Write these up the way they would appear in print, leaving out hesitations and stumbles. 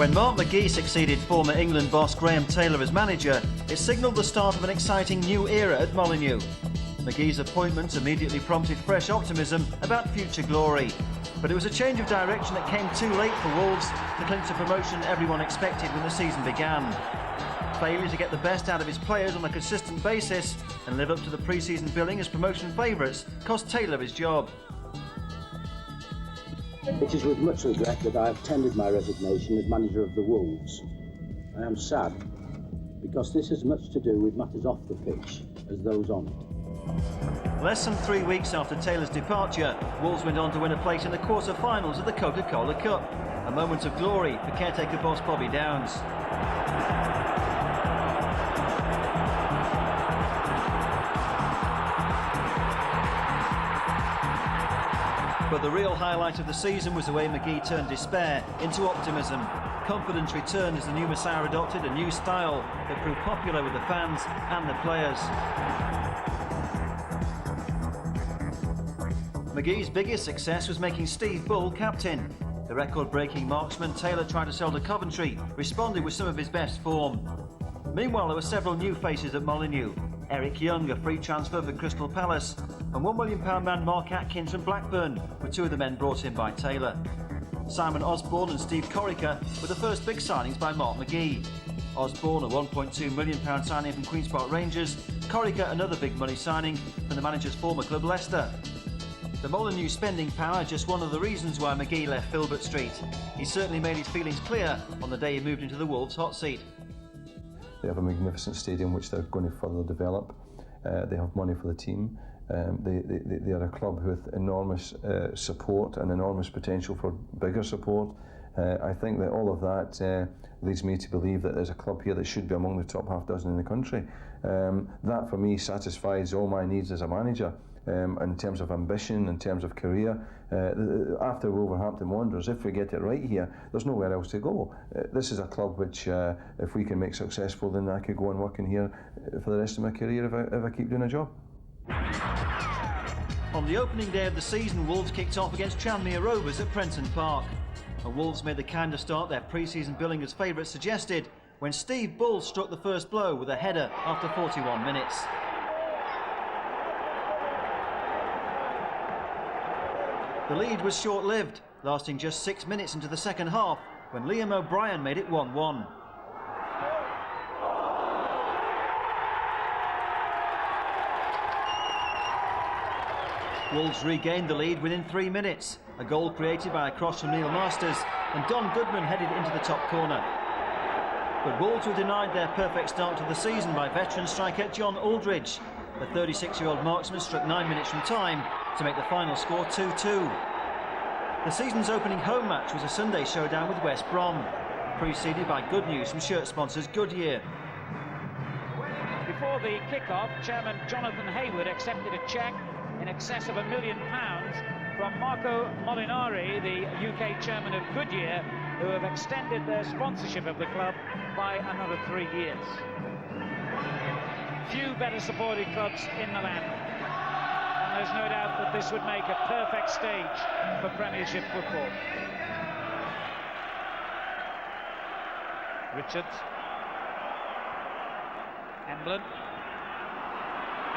When Mark McGee succeeded former England boss Graham Taylor as manager, it signalled the start of an exciting new era at Molineux. McGee's appointment immediately prompted fresh optimism about future glory. But it was a change of direction that came too late for Wolves to clinch the promotion everyone expected when the season began. Failure to get the best out of his players on a consistent basis and live up to the pre-season billing as promotion favourites cost Taylor his job. It is with much regret that I have tendered my resignation as manager of the Wolves. I am sad, because this has much to do with matters off the pitch as those on it. Less than 3 weeks after Taylor's departure, Wolves went on to win a place in the quarter-finals of the Coca-Cola Cup. A moment of glory for caretaker boss Bobby Downs. But the real highlight of the season was the way McGee turned despair into optimism. Confidence returned as the new Messiah adopted a new style that proved popular with the fans and the players. McGee's biggest success was making Steve Bull captain. The record-breaking marksman Taylor tried to sell to Coventry responded with some of his best form. Meanwhile, there were several new faces at Molineux. Eric Young, a free transfer for Crystal Palace, and £1 million man Mark Atkins from Blackburn were two of the men brought in by Taylor. Simon Osborne and Steve Corica were the first big signings by Mark McGee. Osborne, a £1.2 million signing from Queen's Park Rangers, Corica another big money signing from the manager's former club Leicester. The Molineux spending power just one of the reasons why McGee left Filbert Street. He certainly made his feelings clear on the day he moved into the Wolves' hot seat. They have a magnificent stadium which they're going to further develop. They have money for the team. They are a club with enormous support and enormous potential for bigger support. I think that all of that leads me to believe that there's a club here that should be among the top half dozen in the country. That for me satisfies all my needs as a manager. In terms of ambition, in terms of career. After Wolverhampton Wanderers, if we get it right here, there's nowhere else to go. This is a club which, if we can make successful, then I could go and work in here for the rest of my career if I keep doing a job. On the opening day of the season, Wolves kicked off against Tranmere Rovers at Prenton Park. And Wolves made the kind of start their pre-season billing as favourites suggested when Steve Bull struck the first blow with a header after 41 minutes. The lead was short-lived, lasting just 6 minutes into the second half, when Liam O'Brien made it 1-1. Wolves regained the lead within 3 minutes. A goal created by a cross from Neil Masters, and Don Goodman headed into the top corner. But Wolves were denied their perfect start to the season by veteran striker John Aldridge. The 36-year-old marksman struck 9 minutes from time to make the final score 2-2. The season's opening home match was a Sunday showdown with West Brom, preceded by good news from shirt sponsors Goodyear. Before the kick-off, Chairman Jonathan Hayward accepted a cheque in excess of £1 million from Marco Molinari, the UK chairman of Goodyear, who have extended their sponsorship of the club by another 3 years. Few better supported clubs in the land, and there's no doubt that this would make a perfect stage for Premiership football. Richards, Emblin,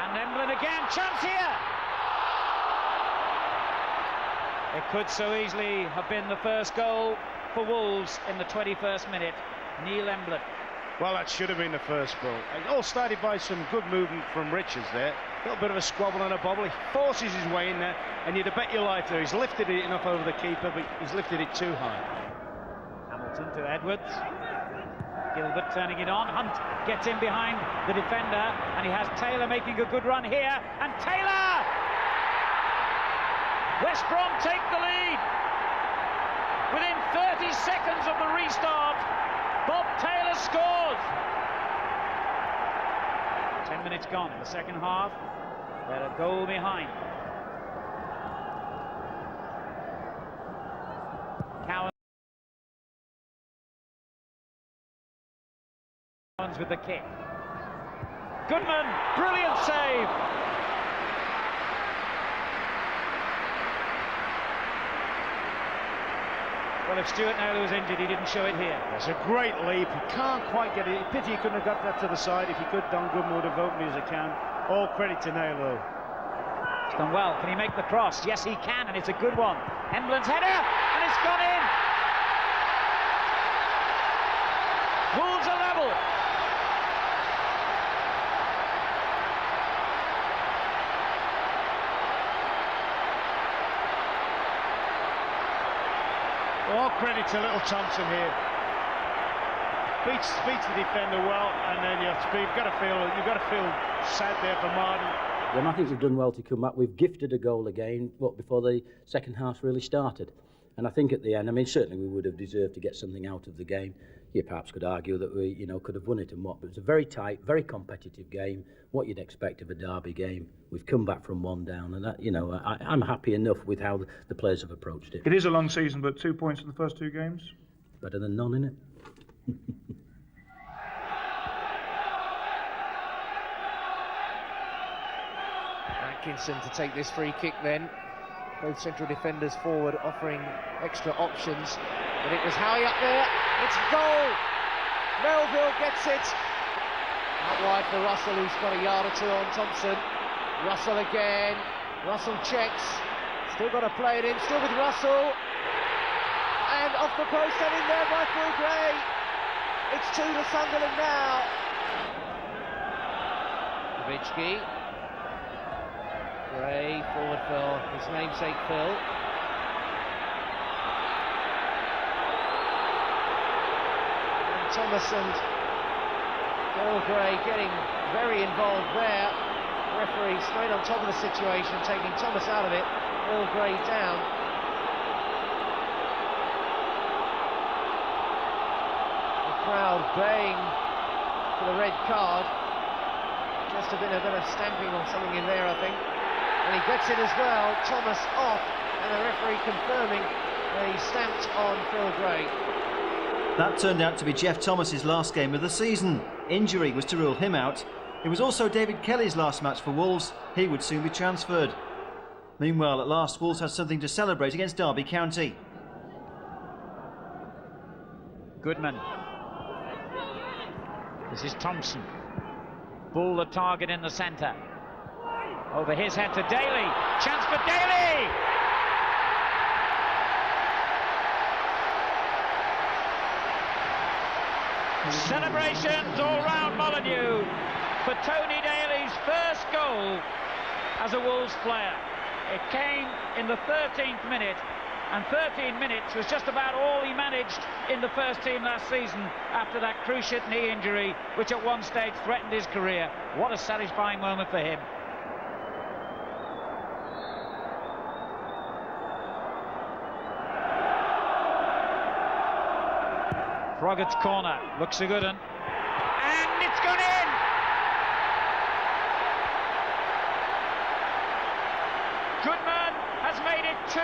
and Emblin again, chance here! It could so easily have been the first goal for Wolves in the 21st minute. Neil Emblin. Well, that should have been the first goal. It all started by some good movement from Richards there. A little bit of a squabble and a bobble. He forces his way in there, and you'd have bet your life there. He's lifted it enough over the keeper, but he's lifted it too high. Hamilton to Edwards. Gilbert turning it on. Hunt gets in behind the defender, and he has Taylor making a good run here. And Taylor! West Brom take the lead. Within 30 seconds of the restart, Bob Taylor scores. 10 minutes gone in the second half. They're a goal behind. Cowans with the kick. Goodman, brilliant save. Well, if Stuart Naylor was injured, he didn't show it here. It's a great leap. He can't quite get it. Pity he couldn't have got that to the side. If he could, Don Goodman would have opened his account. All credit to Naylor, though. He's done well. Can he make the cross? Yes, he can, and it's a good one. Hembland's header, and it's gone in. Wolves are level. All credit to little Thompson here. Beats the defender well, and then you've got to feel sad there for Martin. Well, I think we've done well to come back. We've gifted a goal again, before the second half really started. And I think at the end, I mean, certainly we would have deserved to get something out of the game. You perhaps could argue that we, could have won it and what, but it's a very tight, very competitive game. What you'd expect of a derby game. We've come back from 1 down, and that, I'm happy enough with how the players have approached it. It is a long season, but 2 points in the first 2 games. Better than none, innit? Atkinson to take this free kick then. Both central defenders forward offering extra options. But it was Howie up there. It's a goal! Melville gets it. Out wide for Russell, who's got a yard or 2 on Thompson. Russell again. Russell checks. Still got to play it in. Still with Russell. And off the post and in there by Phil Gray. It's 2 to Sunderland now. Nowitzki. Gray forward for his namesake Phil. And Thomas and Phil Gray getting very involved there. Referee straight on top of the situation, taking Thomas out of it. Phil Gray down. The crowd baying for the red card. Just a bit of stamping on something in there, I think. And he gets it as well. Thomas off, and the referee confirming that he stamped on Phil Gray. That turned out to be Jeff Thomas's last game of the season. Injury was to rule him out. It was also David Kelly's last match for Wolves. He would soon be transferred. Meanwhile, at last, Wolves had something to celebrate against Derby County. Goodman. This is Thompson. Bull the target in the centre. Over his head to Daly. Chance for Daly! Celebrations all round Molineux for Tony Daly's first goal as a Wolves player. It came in the 13th minute, and 13 minutes was just about all he managed in the first team last season after that cruciate knee injury, which at one stage threatened his career. What a satisfying moment for him. Froggatt's corner, looks a good one, and it's gone in! Goodman has made it 2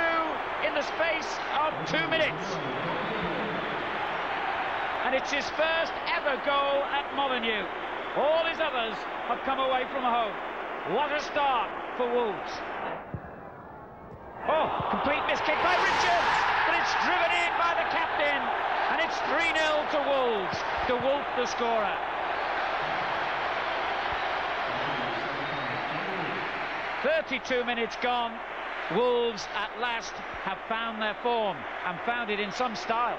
in the space of 2 minutes. And it's his first ever goal at Molineux. All his others have come away from home. What a start for Wolves. Oh, complete miss kick by Richards, but it's driven in by the captain. And it's 3-0 to Wolves. De Wolf the scorer. "32 minutes gone. Wolves at last have found their form, and found it in some style."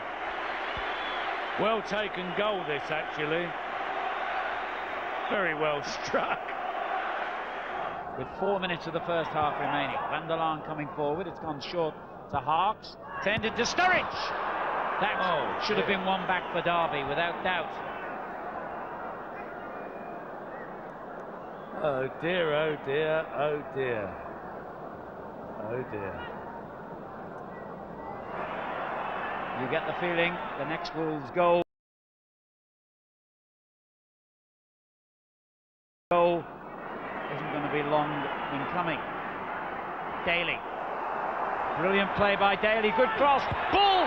Well taken goal, this, actually. Very well struck. With 4 minutes of the first half remaining. Van der Laan coming forward. It's gone short to Harks. Tended to Sturridge. That should have been one back for Derby, without doubt. Oh dear, oh dear, oh dear. Oh dear. You get the feeling the next Wolves goal isn't going to be long in coming. Daly. Brilliant play by Daly. Good cross. Bull!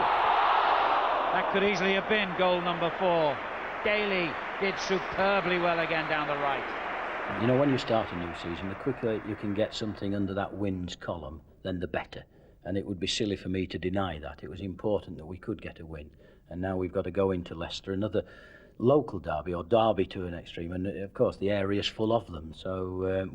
That could easily have been goal number 4. Daly did superbly well again down the right. When you start a new season, the quicker you can get something under that wins column, then the better. and it would be silly for me to deny that. It was important that we could get a win, and now we've got to go into Leicester, another local derby, or derby to an extreme, and of course the area's full of them, so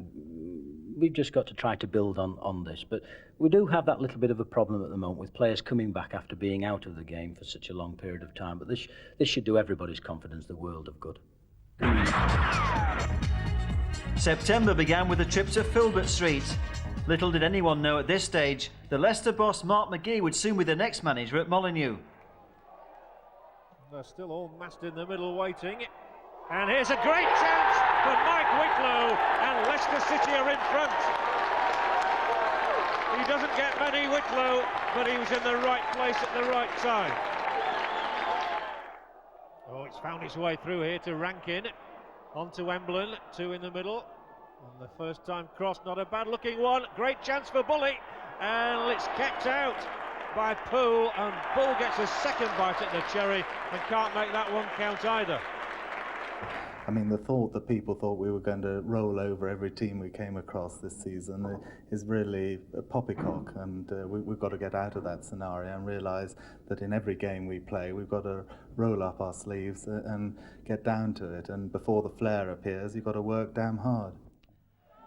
we've just got to try to build on this. But we do have that little bit of a problem at the moment with players coming back after being out of the game for such a long period of time, but this should do everybody's confidence the world of good. September began with a trip to Filbert Street. Little did anyone know at this stage the Leicester boss Mark McGee would soon be the next manager at Molineux. They're still all massed in the middle waiting. And here's a great chance for Mike Wicklow, and Leicester City are in front. He doesn't get many, Wicklow, but he was in the right place at the right time. Oh, it's found its way through here to Rankin. On to Emblin, two in the middle. And the first time cross, not a bad looking one. Great chance for Bully, and it's kept out by Poole, and Bull gets a second bite at the cherry and can't make that one count either. I mean, the thought that people thought we were going to roll over every team we came across this season is really a poppycock, and we've got to get out of that scenario and realise that in every game we play we've got to roll up our sleeves and get down to it, and before the flair appears you've got to work damn hard.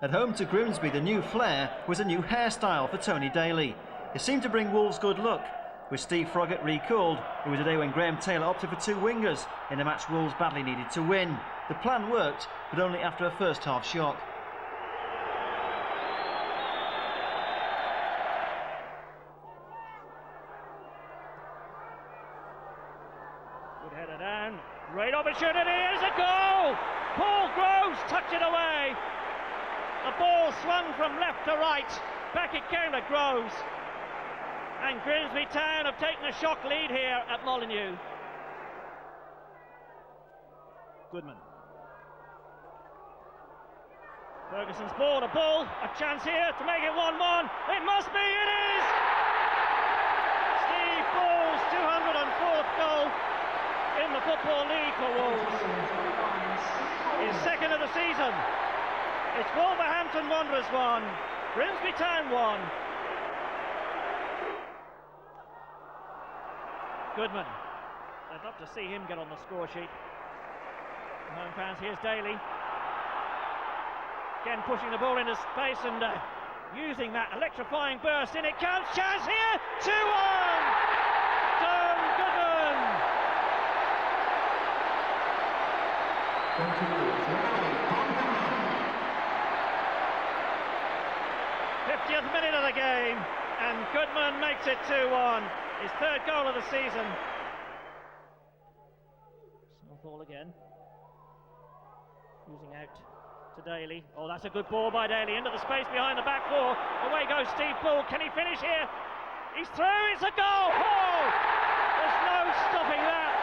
At home to Grimsby, the new flair was a new hairstyle for Tony Daly. It seemed to bring Wolves good luck. With Steve Froggatt recalled, it was a day when Graham Taylor opted for two wingers in a match Wolves badly needed to win. The plan worked, but only after a first half shock. Good header down, great opportunity, here's a goal! Paul Groves tucked it away. The ball swung from left to right, back it came to Groves. And Grimsby Town have taken a shock lead here at Molineux. Goodman. Ferguson's ball to Bull, a chance here to make it 1-1. It must be, it is! Steve Bull's 204th goal in the Football League for Wolves. His second of the season. It's Wolverhampton Wanderers 1, Grimsby Town 1. Goodman. I'd love to see him get on the score sheet. Home fans, here's Daly. Again pushing the ball into space and using that electrifying burst. In it comes, chance here, 2-1! Tom Goodman! 50th minute of the game, and Goodman makes it 2-1. His third goal of the season. Southall again. Using out to Daly. Oh, that's a good ball by Daly into the space behind the back four. Away goes Steve Bull. Can he finish here? He's through. It's a goal. Oh! There's no stopping that.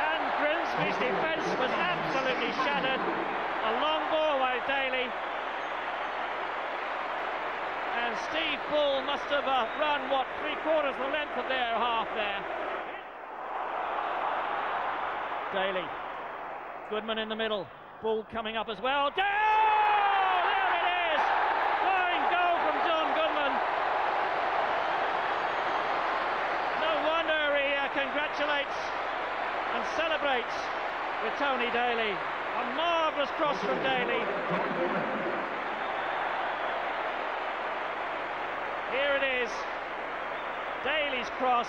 And Grimsby's defence was absolutely shattered. A long ball by Daly. And Steve Bull must have run, what, 3/4 the length of their half there. Daly. Goodman in the middle. Bull coming up as well. There it is! Flying goal from John Goodman. No wonder he congratulates and celebrates with Tony Daly. A marvellous cross from Daly. Here it is, Daly's cross.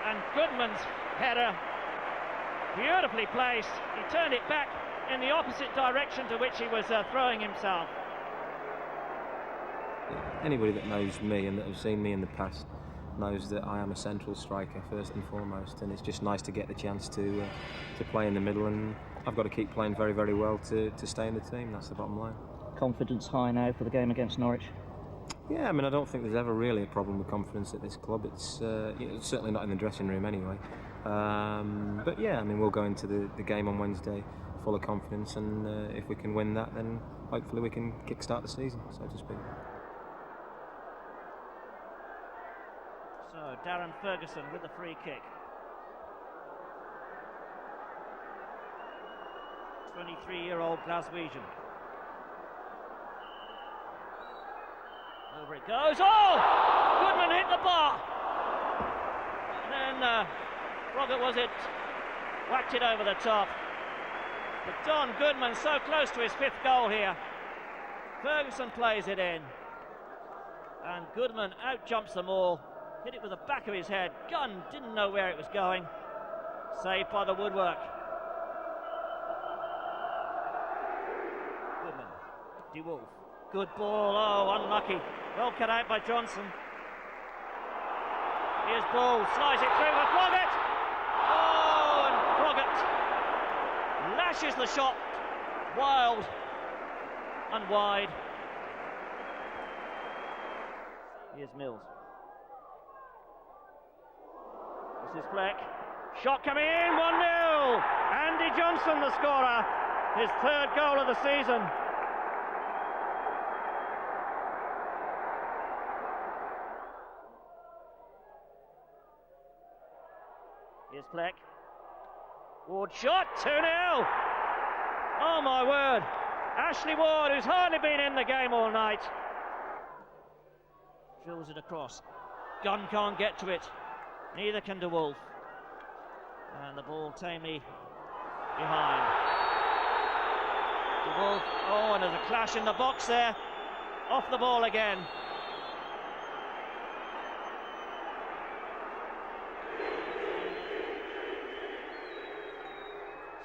And Goodman's header, beautifully placed. He turned it back in the opposite direction to which he was throwing himself. Anybody that knows me and that has seen me in the past knows that I am a central striker first and foremost, and it's just nice to get the chance to play in the middle, and I've got to keep playing very, very well to stay in the team. That's the bottom line. Confidence high now for the game against Norwich? Yeah, I mean, I don't think there's ever really a problem with confidence at this club. It's certainly not in the dressing room anyway. But yeah, I mean, we'll go into the game on Wednesday full of confidence, and if we can win that, then hopefully we can kick-start the season, so to speak. So Darren Ferguson with the free kick. 23-year-old Glaswegian. Over it goes. Oh! Goodman hit the bar. And then Froggatt was it? Whacked it over the top. But Don Goodman so close to his 5th goal here. Ferguson plays it in. And Goodman out-jumps them all. Hit it with the back of his head. Gunn didn't know where it was going. Saved by the woodwork. Goodman. DeWolf. Good ball. Oh, unlucky. Well cut out by Johnson. Here's Bull. Slides it through with Froggatt. Oh, and Froggatt lashes the shot. Wild and wide. Here's Mills. This is Fleck. Shot coming in, 1-0. Andy Johnson, the scorer. His 3rd goal of the season. Here's Fleck. Ward shot, 2-0. Oh my word. Ashley Ward, who's hardly been in the game all night. Drills it across. Gunn can't get to it. Neither can DeWolf. And the ball tamely behind. DeWolf, oh, and there's a clash in the box there. Off the ball again.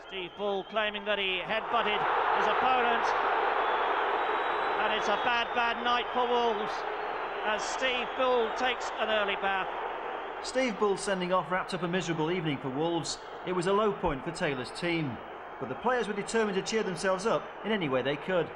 Steve Bull claiming that he headbutted his opponent. And it's a bad, bad night for Wolves as Steve Bull takes an early bath. Steve Bull's sending off wrapped up a miserable evening for Wolves. It was a low point for Taylor's team, but the players were determined to cheer themselves up in any way they could.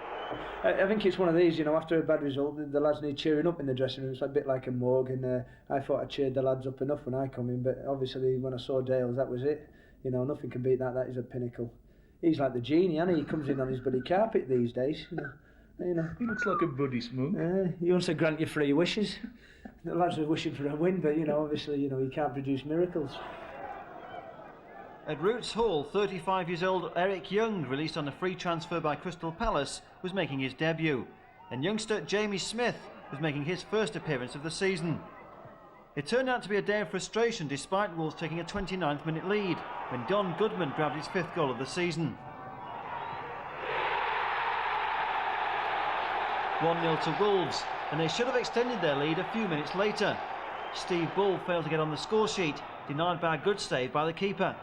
I think it's one of these, you know, after a bad result, the lads need cheering up in the dressing room. It's a bit like a morgue, and I thought I cheered the lads up enough when I come in, but obviously when I saw Dales, that was it. You know, nothing can beat that. That is a pinnacle. He's like the genie, and he comes in on his bloody carpet these days. You know. He looks like a bloody smug. He wants to grant you 3 wishes. The lads are wishing for a win, but you know, obviously, you know, he can't produce miracles. At Roots Hall, 35 years old Eric Young, released on a free transfer by Crystal Palace, was making his debut, and youngster Jamie Smith was making his first appearance of the season. It turned out to be a day of frustration despite Wolves taking a 29th minute lead when Don Goodman grabbed his 5th goal of the season. 1-0 to Wolves, and they should have extended their lead a few minutes later. Steve Bull failed to get on the score sheet, denied by a good save by the keeper.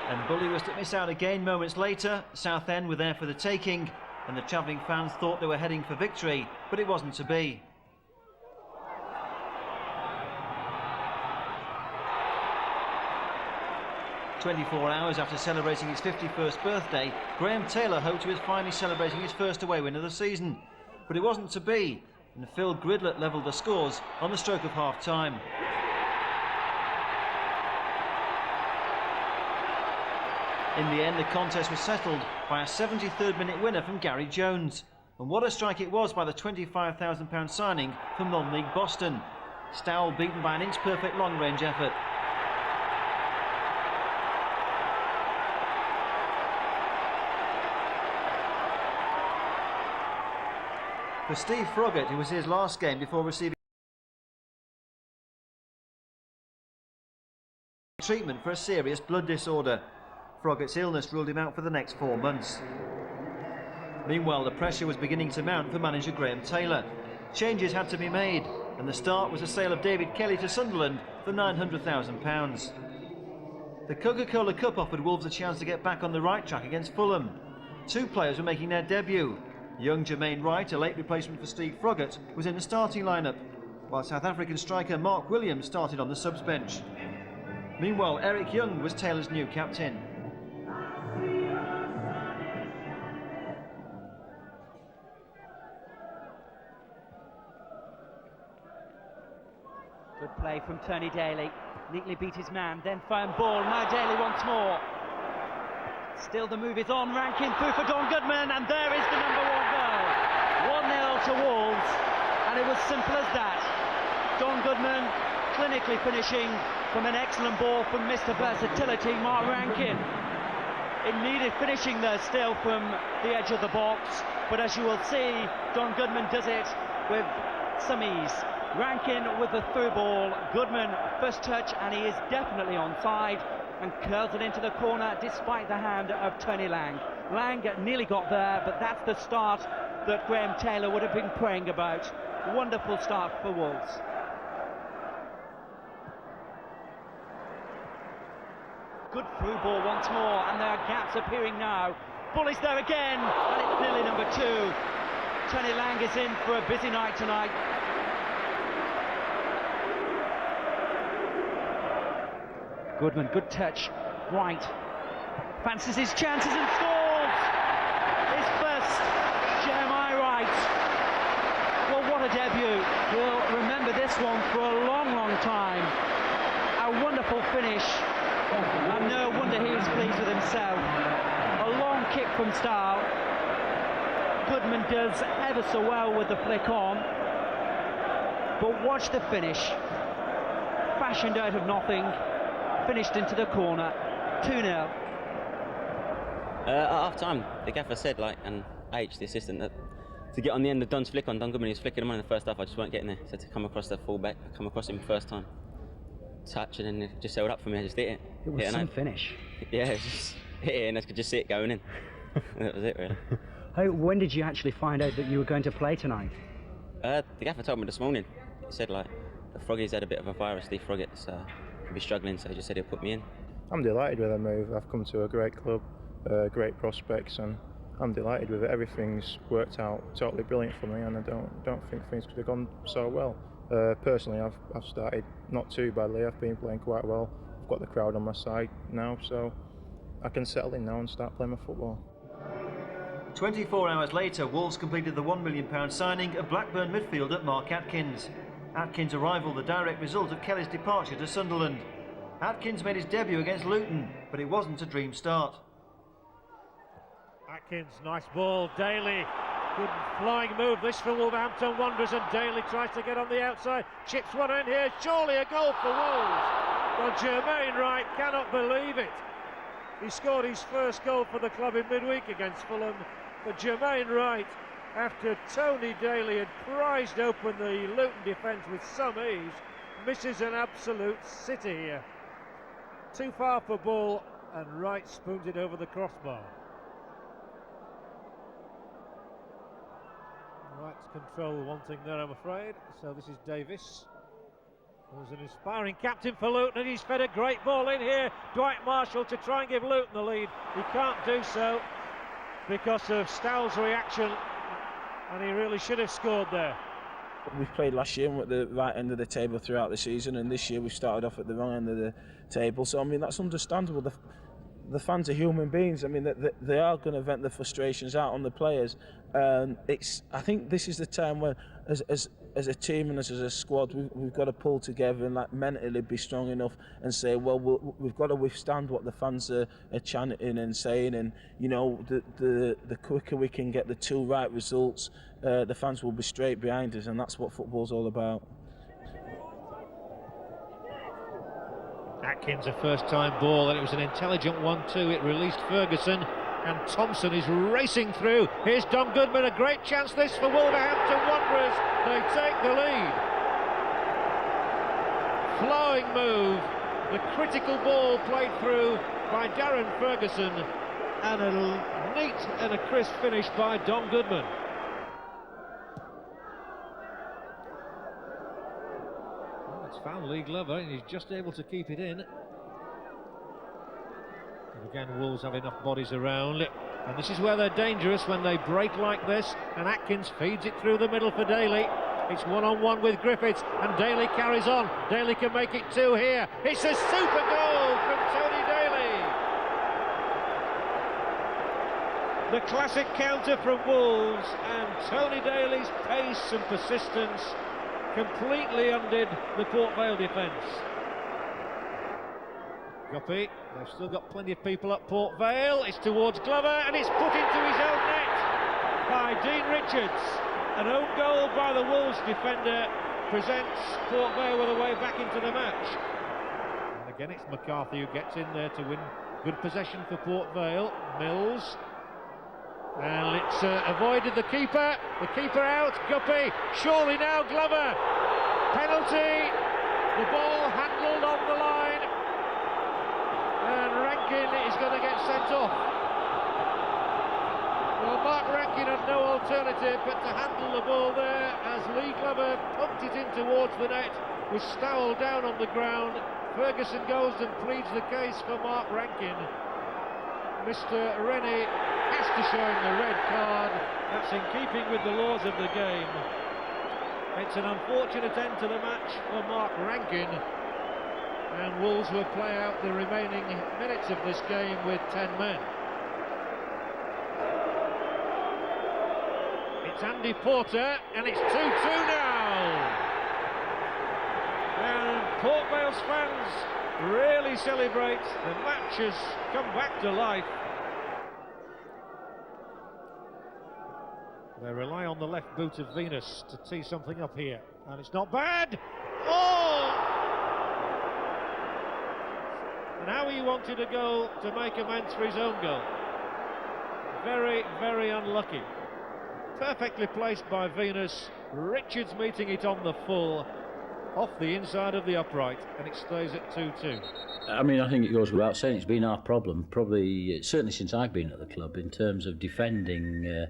And Bully was to miss out again moments later. Southend were there for the taking, and the travelling fans thought they were heading for victory, but it wasn't to be. "24 hours after celebrating his 51st birthday, Graham Taylor hoped he was finally celebrating his first away win of the season. But it wasn't to be, and Phil Gridlett levelled the scores on the stroke of half-time. In the end, the contest was settled by a 73rd minute winner from Gary Jones. And what a strike it was by the £25,000 signing from non-league Boston. Stowell beaten by an inch-perfect long-range effort. For Steve Froggatt, it was his last game before receiving treatment for a serious blood disorder. Froggatt's illness ruled him out for the next 4 months. Meanwhile, the pressure was beginning to mount for manager Graham Taylor. Changes had to be made, and the start was the sale of David Kelly to Sunderland for £900,000. The Coca-Cola Cup offered Wolves a chance to get back on the right track against Fulham. 2 players were making their debut. Young Jermaine Wright, a late replacement for Steve Froggatt, was in the starting lineup, while South African striker Mark Williams started on the subs bench. Meanwhile, Eric Young was Taylor's new captain. Good play from Tony Daly. Neatly beat his man, then found ball. Now Daly once more. Still the move is on. Rankin through for Don Goodman, and there is the number 1 goal. 1-0 to Wolves, and it was simple as that. Don Goodman clinically finishing from an excellent ball from Mr. Versatility, Mark Rankin. It needed finishing there still from the edge of the box, but as you will see, Don Goodman does it with some ease. Rankin with the through ball, Goodman first touch, and he is definitely onside and curls it into the corner despite the hand of Tony Lang. Lang nearly got there, but that's the start that Graham Taylor would have been praying about. Wonderful start for Wolves. Good through ball once more, and there are gaps appearing now. Bull is there again, and it's nearly number 2. Tony Lang is in for a busy night tonight. Goodman, good touch. White fancies his chances and scores! His first, Jeremiah Wright. Well, what a debut. We'll remember this one for a long, long time. A wonderful finish. And no wonder he is pleased with himself. A long kick from Stahl. Goodman does ever so well with the flick on. But watch the finish. Fashioned out of nothing. Finished into the corner. 2-0. At half-time, the gaffer said, and H, the assistant, that to get on the end of Don's flick on, Don Goodman, he was flicking him on in the first half, I just weren't getting there. So to come across the full-back, come across him first time. Touch, and then it just held up for me, I just hit it. It was some finish. Yeah, it was just hit it and I could just see it going in. That was it, really. Hey, when did you actually find out that you were going to play tonight? The gaffer told me this morning. He said, the Froggies had a bit of a virus, Steve Froggatt, so he'd be struggling, so he just said he'll put me in. I'm delighted with the move. I've come to a great club, great prospects, and I'm delighted with it. Everything's worked out totally brilliant for me, and I don't think things could have gone so well. Personally, I've started not too badly. I've been playing quite well. I've got the crowd on my side now, so I can settle in now and start playing my football. 24 hours later, Wolves completed the £1 million signing of Blackburn midfielder Mark Atkins. Atkins' arrival the direct result of Kelly's departure to Sunderland. Atkins made his debut against Luton, but it wasn't a dream start. Atkins, nice ball. Daly, good flying move this for Wolverhampton Wanderers, and Daly tries to get on the outside. Chips one in here, surely a goal for Wolves. Well, Jermaine Wright cannot believe it. He scored his first goal for the club in midweek against Fulham. But Jermaine Wright, after Tony Daly had prized open the Luton defence with some ease, misses an absolute city here. Too far for ball, and Wright spoons it over the crossbar. Wright's control wanting there, I'm afraid. So this is Davis, who's an inspiring captain for Luton, and he's fed a great ball in here. Dwight Marshall to try and give Luton the lead. He can't do so because of Stahl's reaction, and he really should have scored there. We played last year at the right end of the table throughout the season, and this year we started off at the wrong end of the table. So I mean, that's understandable. The fans are human beings. I mean, they are going to vent their frustrations out on the players. I think this is the time when, as a team and as a squad, we've got to pull together and mentally be strong enough and say, well, we've got to withstand what the fans are chanting and saying, and the quicker we can get the 2 right results, the fans will be straight behind us, and that's what football's all about. Atkins, a first-time ball, and it was an intelligent 1-2. It released Ferguson, and Thompson is racing through. Here's Don Goodman, a great chance this for Wolverhampton Wanderers. They take the lead. Flowing move, the critical ball played through by Darren Ferguson, and a neat and a crisp finish by Don Goodman. It's found Lee Glover, and he's just able to keep it in. And again, Wolves have enough bodies around, and this is where they're dangerous, when they break like this, and Atkins feeds it through the middle for Daly. It's one-on-one with Griffiths, and Daly carries on. Daly can make it 2 here. It's a super goal from Tony Daly. The classic counter from Wolves, and Tony Daly's pace and persistence completely undid the Port Vale defence. Guppy, they've still got plenty of people at Port Vale. It's towards Glover, and it's put into his own net by Dean Richards. An own goal by the Wolves defender presents Port Vale with a way back into the match. Again, it's McCarthy who gets in there to win good possession for Port Vale. Mills. And it's avoided the keeper. The keeper out. Guppy. Surely now Glover. Penalty. The ball handled on the line. And Rankin is going to get sent off. Well, Mark Rankin had no alternative but to handle the ball there as Lee Glover pumped it in towards the net, was Stowell down on the ground. Ferguson goes and pleads the case for Mark Rankin. Mr. Rennie has to show him the red card. That's in keeping with the laws of the game. It's an unfortunate end to the match for Mark Rankin, and Wolves will play out the remaining minutes of this game with 10 men. It's Andy Porter, and it's 2-2 now. And Port Vale's fans really celebrate. The match has come back to life. They rely on the left boot of Venus to tee something up here, and it's not bad. Oh! And how he wanted a goal to make amends for his own goal. Very, very unlucky. Perfectly placed by Venus. Richards meeting it on the full, off the inside of the upright, and it stays at 2-2. I mean, I think it goes without saying it's been our problem, probably certainly since I've been at the club, in terms of defending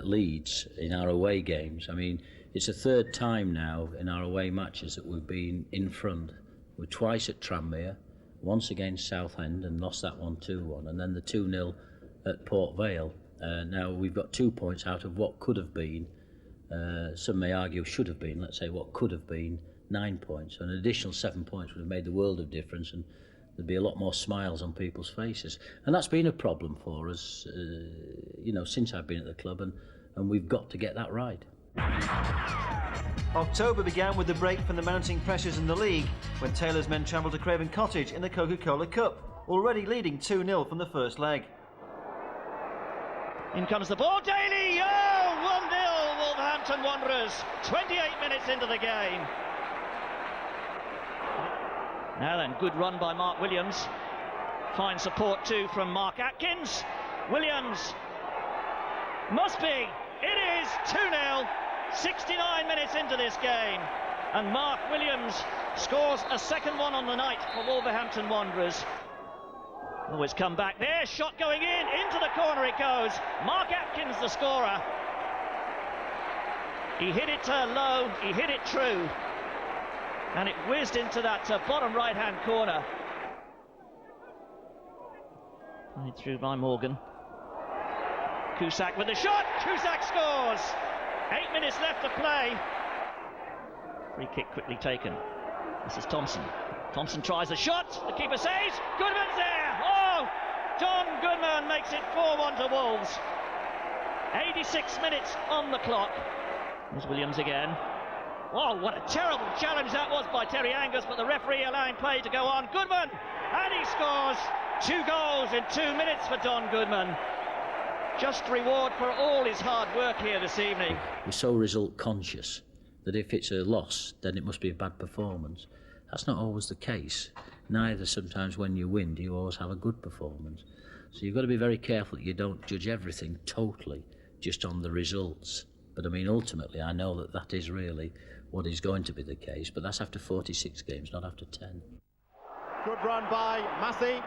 leads in our away games. I mean, it's the third time now in our away matches that we've been in front. We're twice at Tranmere, once against Southend and lost that one 2-1, and then the 2-0 at Port Vale. Now we've got 2 points out of what could have been, some may argue should have been, let's say what could have been 9 points. An additional 7 points would have made the world of difference, and there'd be a lot more smiles on people's faces. And that's been a problem for us, since I've been at the club, and we've got to get that right. October began with the break from the mounting pressures in the league when Taylor's men travelled to Craven Cottage in the Coca-Cola Cup, already leading 2-0 from the first leg. In comes the ball, Daly! Oh, 1-0 Wolverhampton Wanderers, 28 minutes into the game. Now then, good run by Mark Williams. Fine support too from Mark Atkins. Williams must be. It is 2-0, 69 minutes into this game. And Mark Williams scores a second one on the night for Wolverhampton Wanderers. Always come back there, shot going into the corner it goes. Mark Atkins the scorer. He hit it low, he hit it true. And it whizzed into that bottom right-hand corner. Played through by Morgan. Cusack with the shot. Cusack scores. 8 minutes left to play. Free kick quickly taken. This is Thompson. Thompson tries a shot. The keeper saves. Goodman's there. Oh! Don Goodman makes it 4-1 to Wolves. 86 minutes on the clock. There's Williams again. Oh, what a terrible challenge that was by Terry Angus, but the referee allowing play to go on. Goodman, and he scores 2 goals in 2 minutes for Don Goodman. Just reward for all his hard work here this evening. We're so result conscious that if it's a loss, then it must be a bad performance. That's not always the case. Neither sometimes when you win do you always have a good performance. So you've got to be very careful that you don't judge everything totally just on the results. But I mean, ultimately, I know that that is really what is going to be the case, but that's after 46 games, not after 10. Good run by Matthew.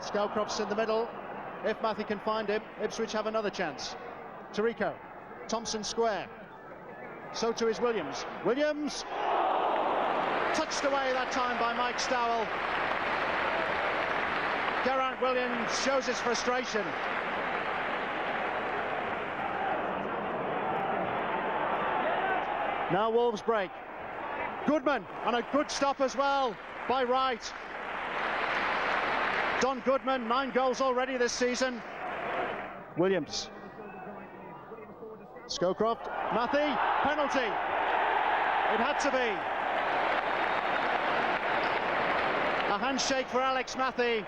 Scowcroft's in the middle. If Matthew can find him, Ipswich have another chance. Tarico, Thompson square. So too is Williams. Williams! Touched away that time by Mike Stowell. Geraint Williams shows his frustration. Now Wolves break. Goodman, and a good stop as well by Wright. Don Goodman, 9 goals already this season. Williams. Scowcroft, Matthew, penalty. It had to be. A handshake for Alex Matthew.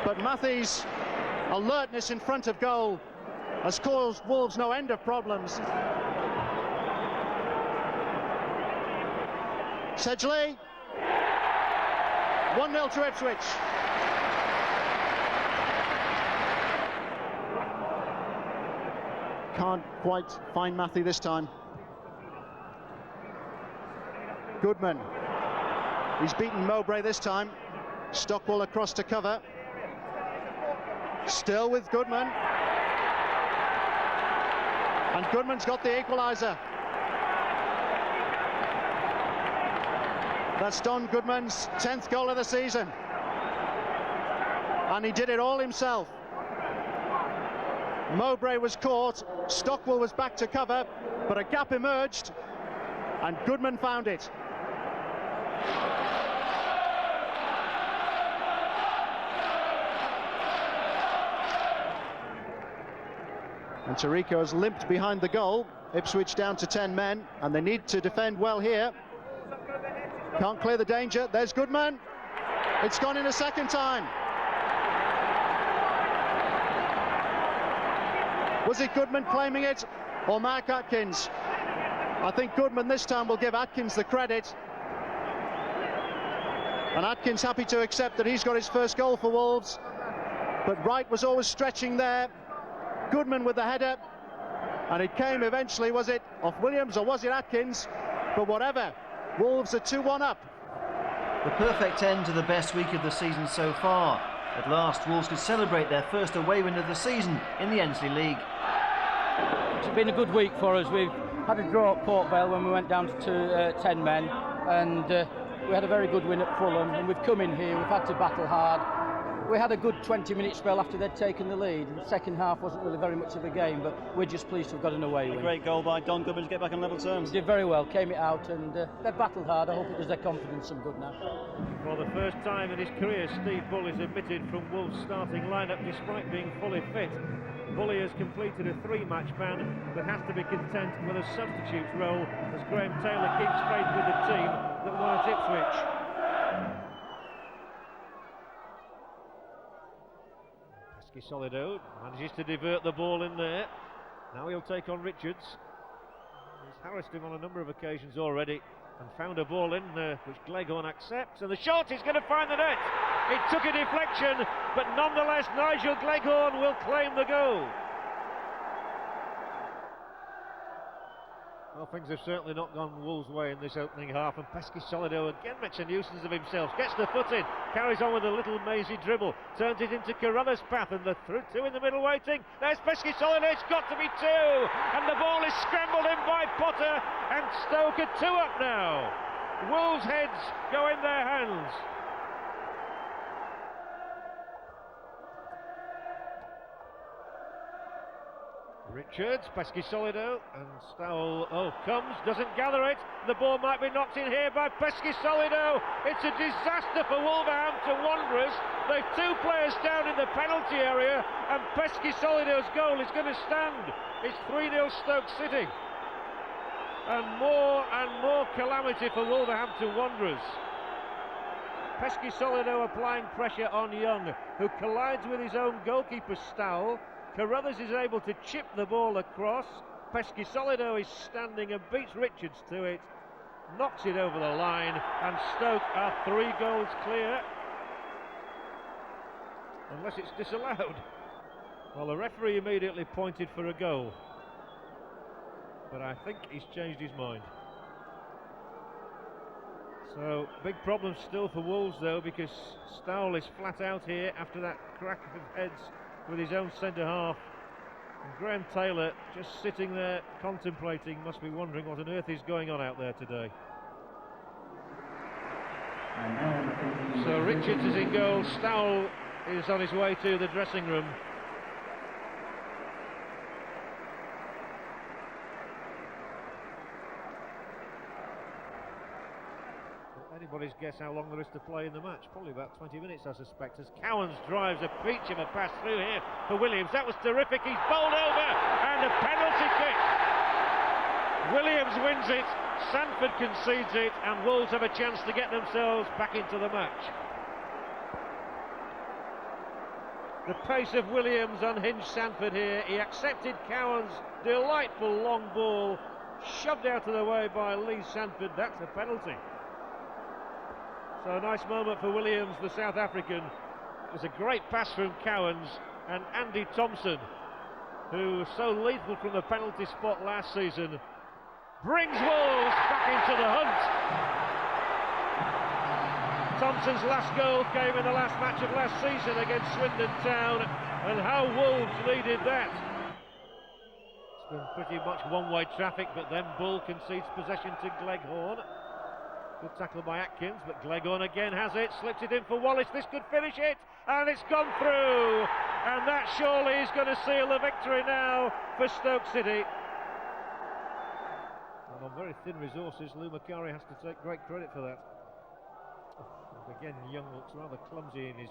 But Matthew's alertness in front of goal has caused Wolves no end of problems. Sedgley, 1-0 to Ipswich. Can't quite find Matthew this time. Goodman. He's beaten Mowbray this time. Stockwell across to cover. Still with Goodman. And Goodman's got the equaliser. That's Don Goodman's 10th goal of the season. And he did it all himself. Mowbray was caught, Stockwell was back to cover, but a gap emerged, and Goodman found it. And Tarico has limped behind the goal. Ipswich down to 10 men, and they need to defend well here. Can't clear the danger. There's Goodman. It's gone in a second time. Was it Goodman claiming it, or Mark Atkins? I think Goodman this time will give Atkins the credit. And Atkins happy to accept that he's got his first goal for Wolves. But Wright was always stretching there. Goodman with the header. And it came eventually, was it off Williams or was it Atkins? But whatever, Wolves are 2-1 up. The perfect end to the best week of the season so far. At last, Wolves could celebrate their first away win of the season in the Ensley League. It's been a good week for us. We've had a draw at Port Vale when we went down to 10 men, and we had a very good win at Fulham, and we've come in here, we've had to battle hard. We had a good 20-minute spell after they'd taken the lead. The second half wasn't really very much of a game, but we're just pleased to have got an away win. A great goal by Don Goodman to get back on level terms. Did very well, came it out, and they've battled hard. I hope it does their confidence some good now. For the first time in his career, Steve Bull is omitted from Wolves' starting lineup despite being fully fit. Bully has completed a 3-match ban, but has to be content with a substitute's role as Graham Taylor keeps faith with the team that won at Ipswich. Solido manages to divert the ball in there. Now he'll take on Richards. He's harassed him on a number of occasions already and found a ball in which Gleghorn accepts, and the shot is going to find the net. It took a deflection, but nonetheless Nigel Gleghorn will claim the goal. Well, things have certainly not gone Wolves' way in this opening half, and Pesky Solido again makes a nuisance of himself, gets the foot in, carries on with a little mazy dribble, turns it into Carruthers' path, and the through two in the middle waiting. There's Pesky Solido, it's got to be 2, and the ball is scrambled in by Potter, and Stoke are 2 up now. Wolves' heads go in their hands. Richards, Pesky Solido, and Stowell, comes, doesn't gather it. The ball might be knocked in here by Pesky Solido. It's a disaster for Wolverhampton Wanderers. They've 2 players down in the penalty area, and Pesky Solido's goal is going to stand. It's 3-0 Stoke City. And more calamity for Wolverhampton Wanderers. Pesky Solido applying pressure on Young, who collides with his own goalkeeper Stowell. Carruthers is able to chip the ball across. Pesky Solido is standing and beats Richards to it, knocks it over the line, and Stoke are 3 goals clear. Unless it's disallowed. Well, the referee immediately pointed for a goal, but I think he's changed his mind. So, big problem still for Wolves though, because Stowell is flat out here after that crack of heads with his own centre-half. And Graham Taylor, just sitting there contemplating, must be wondering what on earth is going on out there today. So Richards is in goal, Stowell is on his way to the dressing room. Anybody's guess how long there is to play in the match. Probably about 20 minutes, I suspect, as Cowans drives a peach of a pass through here for Williams. That was terrific. He's bowled over, and a penalty kick. Williams wins it, Sanford concedes it, and Wolves have a chance to get themselves back into the match. The pace of Williams unhinged Sanford here. He accepted Cowans' delightful long ball, shoved out of the way by Lee Sanford. That's a penalty. So a nice moment for Williams, the South African. It was a great pass from Cowans, and Andy Thompson, who was so lethal from the penalty spot last season, brings Wolves back into the hunt. Thompson's last goal came in the last match of last season against Swindon Town, and how Wolves needed that. It's been pretty much one-way traffic, but then Bull concedes possession to Gleghorn. Good tackle by Atkins, but Gleghorn again has it, slips it in for Wallace. This could finish it, and it's gone through. And that surely is going to seal the victory now for Stoke City. And on very thin resources, Lou Macari has to take great credit for that. And again, Young looks rather clumsy in his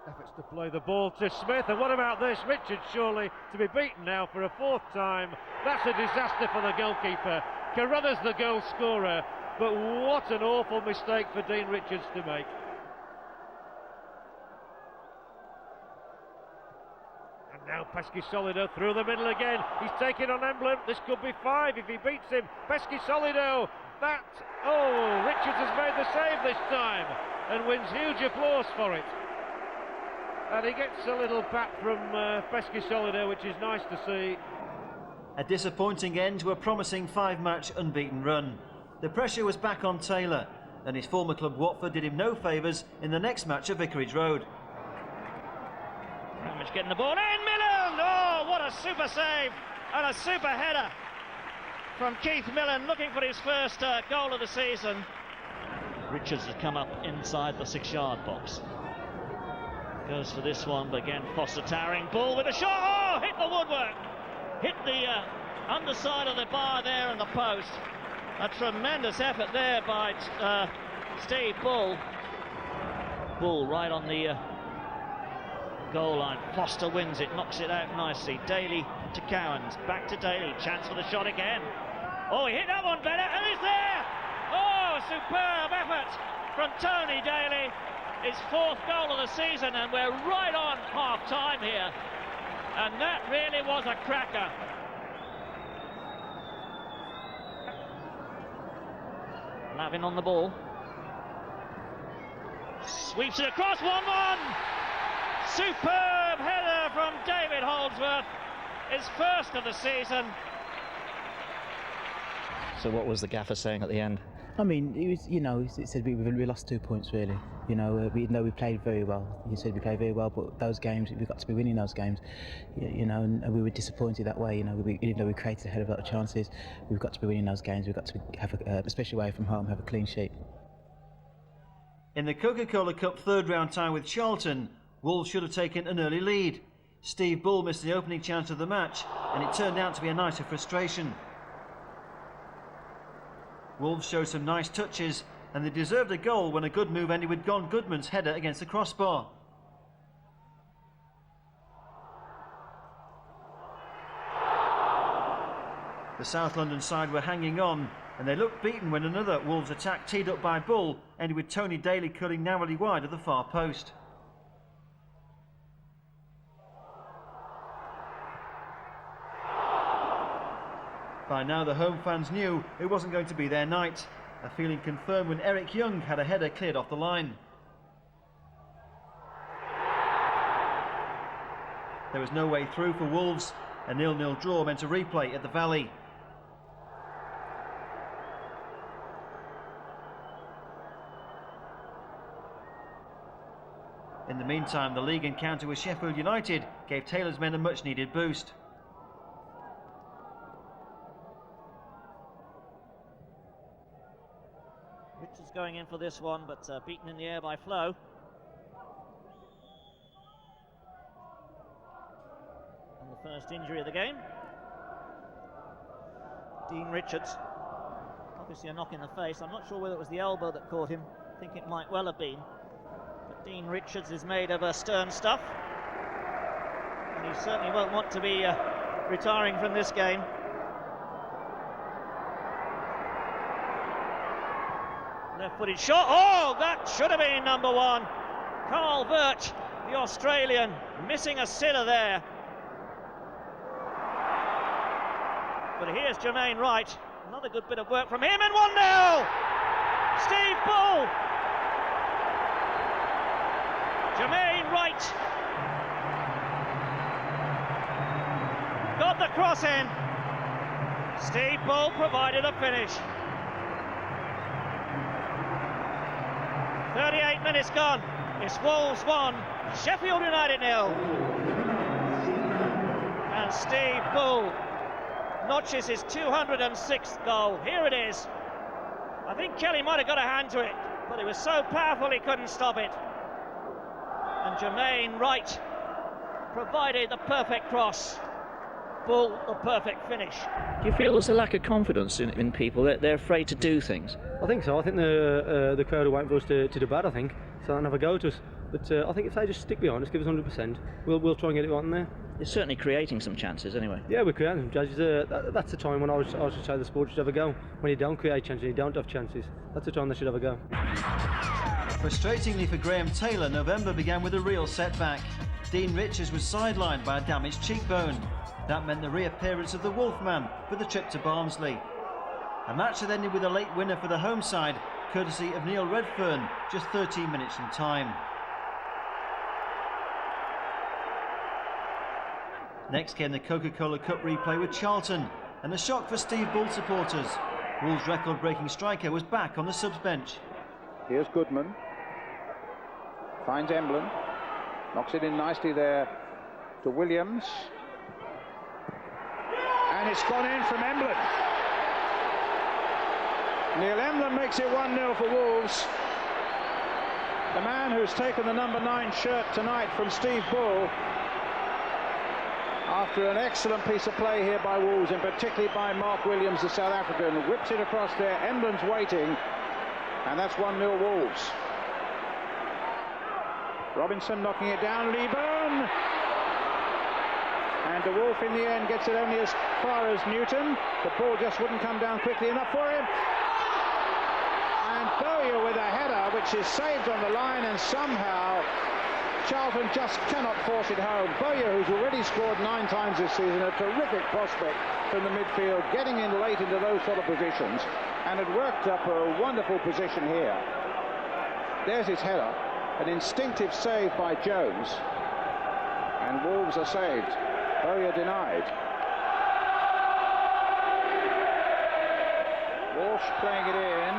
efforts to play the ball to Smith. And what about this? Richards surely to be beaten now for a fourth time. That's a disaster for the goalkeeper. Carruthers the goal scorer, but what an awful mistake for Dean Richards to make. And now Pesky Solido through the middle again. He's taking on Emblem. This could be 5 if he beats him. Pesky Solido. That, oh, Richards has made the save this time and wins huge applause for it. And he gets a little pat from Pesky Solido, which is nice to see. A disappointing end to a promising 5-match unbeaten run. The pressure was back on Taylor, and his former club Watford did him no favours in the next match at Vicarage Road. Hamish getting the ball in, Millen! Oh, what a super save and a super header from Keith Millen, looking for his first goal of the season. Richards has come up inside the 6-yard box. Goes for this one, but again Foster towering, ball with a shot, oh, hit the woodwork, hit the underside of the bar there and the post. A tremendous effort there by Steve Bull. Bull right on the goal line. Foster wins it, knocks it out nicely. Daly to Cowans, back to Daly, chance for the shot again. Oh, he hit that one better, and he's there! Oh, superb effort from Tony Daly. His 4th goal of the season, and we're right on half-time here. And that really was a cracker. Lavin on the ball. Sweeps it across, 1-1! Superb header from David Holdsworth. His first of the season. So what was the gaffer saying at the end? I mean, it was, you know, he said we lost 2 points really. You know, even though we played very well, he said we played very well, but those games, we got to be winning those games. You know, and we were disappointed that way. You know, even though we created a hell of a lot of chances, we've got to be winning those games. We've got to have, especially away from home, have a clean sheet. In the Coca-Cola Cup 3rd round tie with Charlton, Wolves should have taken an early lead. Steve Bull missed the opening chance of the match, and it turned out to be a night of frustration. Wolves showed some nice touches, and they deserved a goal when a good move ended with Don Goodman's header against the crossbar. The South London side were hanging on, and they looked beaten when another Wolves attack teed up by Bull ended with Tony Daly cutting narrowly wide of the far post. By now the home fans knew it wasn't going to be their night, a feeling confirmed when Eric Young had a header cleared off the line. There was no way through for Wolves. A 0-0 draw meant a replay at the Valley. In the meantime, the league encounter with Sheffield United gave Taylor's men a much-needed boost. Richards going in for this one, but beaten in the air by Flo. And the first injury of the game. Dean Richards. Obviously a knock in the face. I'm not sure whether it was the elbow that caught him. I think it might well have been. But Dean Richards is made of stern stuff. And he certainly won't want to be retiring from this game. Left-footed shot. Oh, that should have been number 1. Carl Birch, the Australian, missing a sitter there. But here's Jermaine Wright. Another good bit of work from him, and 1-0! Steve Bull Jermaine Wright got the cross in. Steve Bull provided a finish. 38 minutes gone. It's Wolves 1, Sheffield United 0. And Steve Bull notches his 206th goal. Here it is. I think Kelly might have got a hand to it, but it was so powerful he couldn't stop it. And Jermaine Wright provided the perfect cross. Bull, the perfect finich. Do you feel there's a lack of confidence in people, that they're afraid to do things? I think so. I think the crowd are waiting for us to do bad, I think, so they'll have a go at us. But I think if they just stick behind us, give us 100%, we'll try and get it right in there. You're certainly creating some chances anyway. Yeah, we're creating some chances. That's the time when I should say the sport should have a go. When you don't create chances, you don't have chances. That's the time they should have a go. Frustratingly for Graham Taylor, November began with a real setback. Dean Richards was sidelined by a damaged cheekbone. That meant the reappearance of the Wolfman for the trip to Barnsley. A match that ended with a late winner for the home side, courtesy of Neil Redfern, just 13 minutes from time. Next came the Coca-Cola Cup replay with Charlton, and a shock for Steve Bull supporters. Wolves' record-breaking striker was back on the subs bench. Here's Goodman. Finds Emblem. Knocks it in nicely there to Williams. And it's gone in from Emblem. Neil Emblem makes it 1-0 for Wolves. The man who's taken the number 9 shirt tonight from Steve Bull, after an excellent piece of play here by Wolves, and particularly by Mark Williams, the South African, whips it across there. Emblem's waiting, and that's 1-0 Wolves. Robinson knocking it down, Lieburn. And de Wolf in the end gets it only as far as Newton. The ball just wouldn't come down quickly enough for him. And Bowyer with a header which is saved on the line, and somehow Charlton just cannot force it home. Bowyer, who's already scored 9 times this season, a terrific prospect from the midfield, getting in late into those sort of positions, and had worked up a wonderful position here. There's his header, an instinctive save by Jones, and Wolves are saved. Bowyer denied. Walsh playing it in,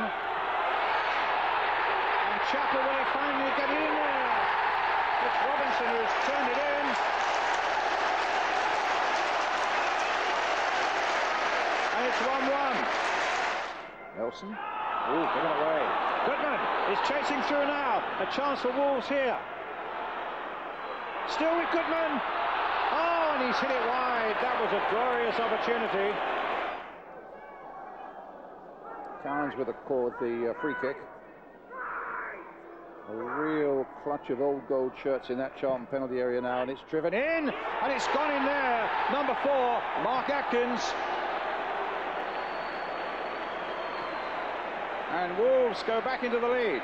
and Chapel will finally get in there. It's Robinson who's turned it in. And it's 1-1. Nelson. Ooh, given away. Goodman is chasing through now. A chance for Wolves here. Still with Goodman. Oh, and he's hit it wide. That was a glorious opportunity. Cowans with the free kick. A real clutch of old gold shirts in that Charlton penalty area now, and it's driven in, and it's gone in there. Number 4, Mark Atkins. And Wolves go back into the lead.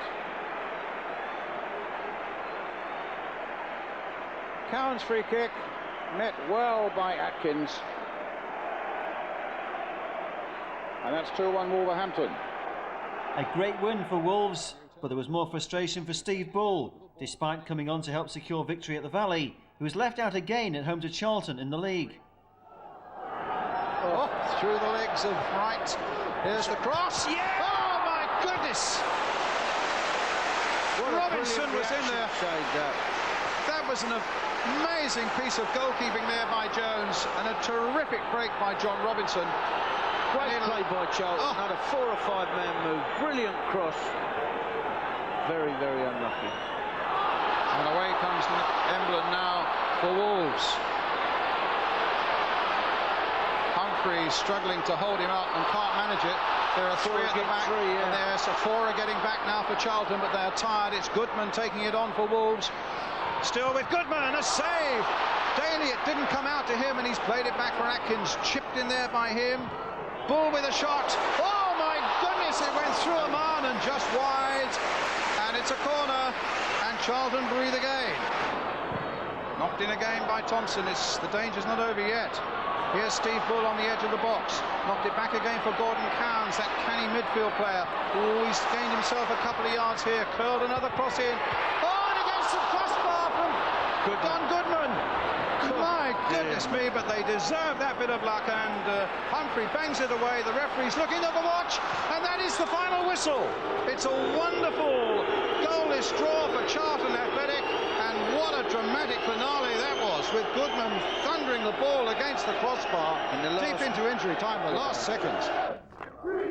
Cowan's free kick met well by Atkins. And that's 2-1 Wolverhampton. A great win for Wolves, but there was more frustration for Steve Bull, despite coming on to help secure victory at the Valley. He was left out again at home to Charlton in the league. Oh, through the legs of Wright. Here's the cross. Yeah! Oh my goodness! Robinson was in there. That was an amazing piece of goalkeeping there by Jones, and a terrific break by John Robinson. Great play by Charlton. Had a 4 or 5 man move. Brilliant cross. Very, very unlucky. And away comes Emblem now for Wolves. Humphrey struggling to hold him up and can't manage it. There are 3 at the back, and there's 4 are getting back now for Charlton, but they're tired. It's Goodman taking it on for Wolves. Still with Goodman, a save. Daly, it didn't come out to him, and he's played it back for Atkins. Chipped in there by him. Bull with a shot. Oh my goodness, it went through a man and just wide. And it's a corner, and Charlton breathe again. Knocked in again by Thompson. The danger's not over yet. Here's Steve Bull on the edge of the box. Knocked it back again for Gordon Cowans, that canny midfield player. Oh, he's gained himself a couple of yards here. Curled another cross in. Oh, and against the crossbar. Don Goodman! My goodness me, but they deserve that bit of luck, and Humphrey bangs it away. The referee's looking at the watch, and that is the final whistle. It's a wonderful goalless draw for Charlton Athletic, and what a dramatic finale that was, with Goodman thundering the ball against the crossbar deep into injury time, the last seconds.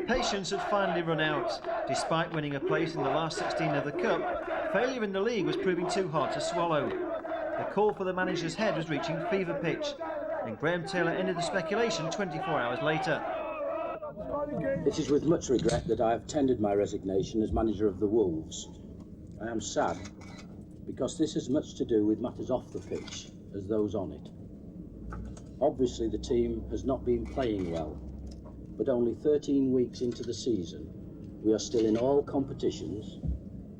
Patience had finally run out. Despite winning a place in the last 16 of the Cup, failure in the league was proving too hard to swallow. The call for the manager's head was reaching fever pitch, and Graham Taylor ended the speculation 24 hours later. It is with much regret that I have tendered my resignation as manager of the Wolves. I am sad, because this has much to do with matters off the pitch as those on it. Obviously the team has not been playing well, but only 13 weeks into the season, we are still in all competitions.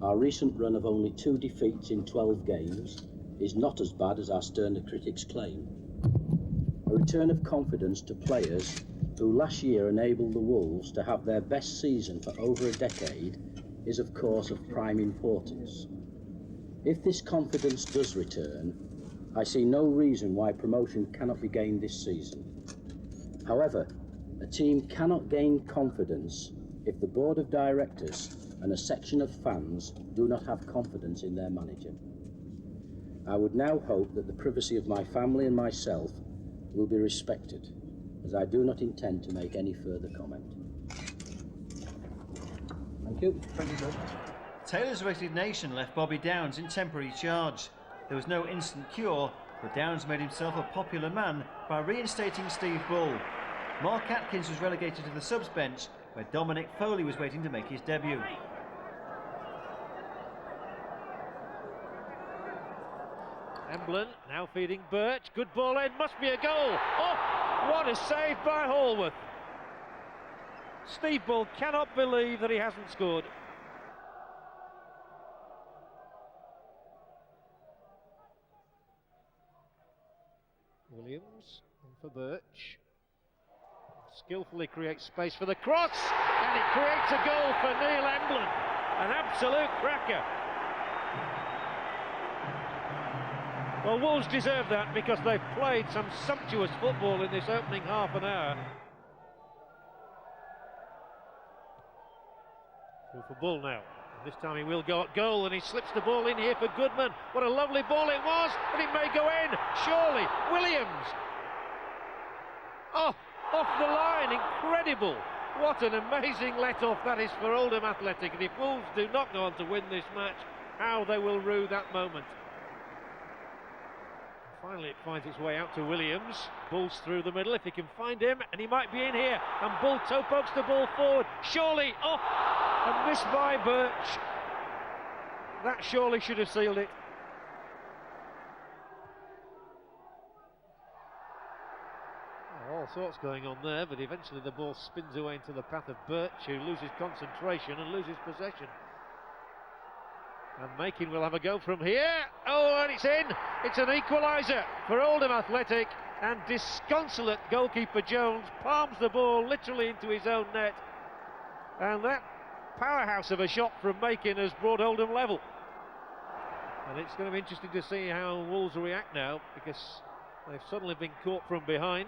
Our recent run of only 2 defeats in 12 games is not as bad as our sterner critics claim. A return of confidence to players who last year enabled the Wolves to have their best season for over a decade is of course of prime importance. If this confidence does return, I see no reason why promotion cannot be gained this season. However, a team cannot gain confidence if the board of directors and a section of fans do not have confidence in their manager. I would now hope that the privacy of my family and myself will be respected, as I do not intend to make any further comment. Thank you. Thank you, sir. Taylor's resignation left Bobby Downs in temporary charge. There was no instant cure, but Downs made himself a popular man by reinstating Steve Bull. Mark Atkins was relegated to the subs bench, where Dominic Foley was waiting to make his debut. Emblin now feeding Birch. Good ball in, must be a goal. Oh, what a save by Hallworth. Steve Bull cannot believe that he hasn't scored. Williams for Birch. Skillfully creates space for the cross, and it creates a goal for Neil Emblin. An absolute cracker. Well, Wolves deserve that because they've played some sumptuous football in this opening half an hour. Through for Bull now. This time he will go at goal, and he slips the ball in here for Goodman. What a lovely ball it was, and it may go in. Surely, Williams. Oh, off the line, incredible. What an amazing let-off that is for Oldham Athletic. And if Wolves do not go on to win this match, how they will rue that moment. Finally it finds its way out to Williams. Bull's through the middle if he can find him, and he might be in here. And Bull toe pokes the ball forward. Surely, oh, a miss by Birch. That surely should have sealed it. All sorts going on there, but eventually the ball spins away into the path of Birch, who loses concentration and loses possession. And Makin will have a go from here. Oh, and it's in. It's an equaliser for Oldham Athletic, and disconsolate goalkeeper Jones palms the ball literally into his own net. And that powerhouse of a shot from Makin has brought Oldham level. And it's going to be interesting to see how Wolves react now, because they've suddenly been caught from behind.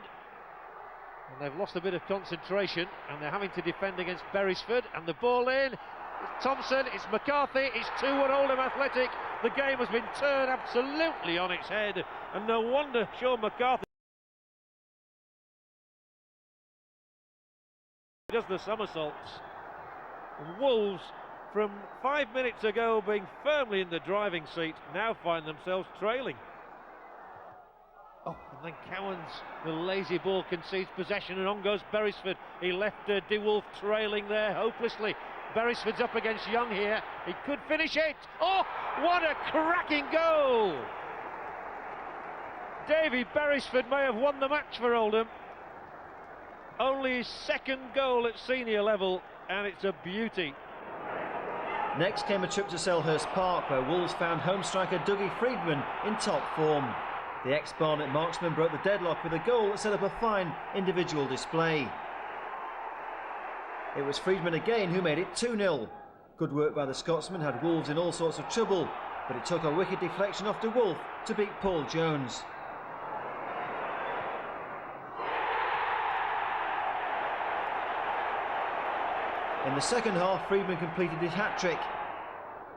And they've lost a bit of concentration, and they're having to defend against Beresford. And the ball in. It's Thompson, it's McCarthy, it's 2-1 Oldham Athletic. The game has been turned absolutely on its head, and no wonder Sean McCarthy does the somersaults. And Wolves, from 5 minutes ago being firmly in the driving seat, now find themselves trailing. Oh, and then Cowans, the lazy ball, concedes possession, and on goes Beresford. He left DeWolf trailing there hopelessly. Beresford's up against Young here. He could finish it. Oh, what a cracking goal! Davy Beresford may have won the match for Oldham. Only his second goal at senior level, and it's a beauty. Next came a trip to Selhurst Park, where Wolves found home striker Dougie Freedman in top form. The ex-Barnet marksman broke the deadlock with a goal that set up a fine individual display. It was Freedman again who made it 2-0. Good work by the Scotsman had Wolves in all sorts of trouble, but it took a wicked deflection off de Wolf to beat Paul Jones. In the second half, Friedman completed his hat-trick.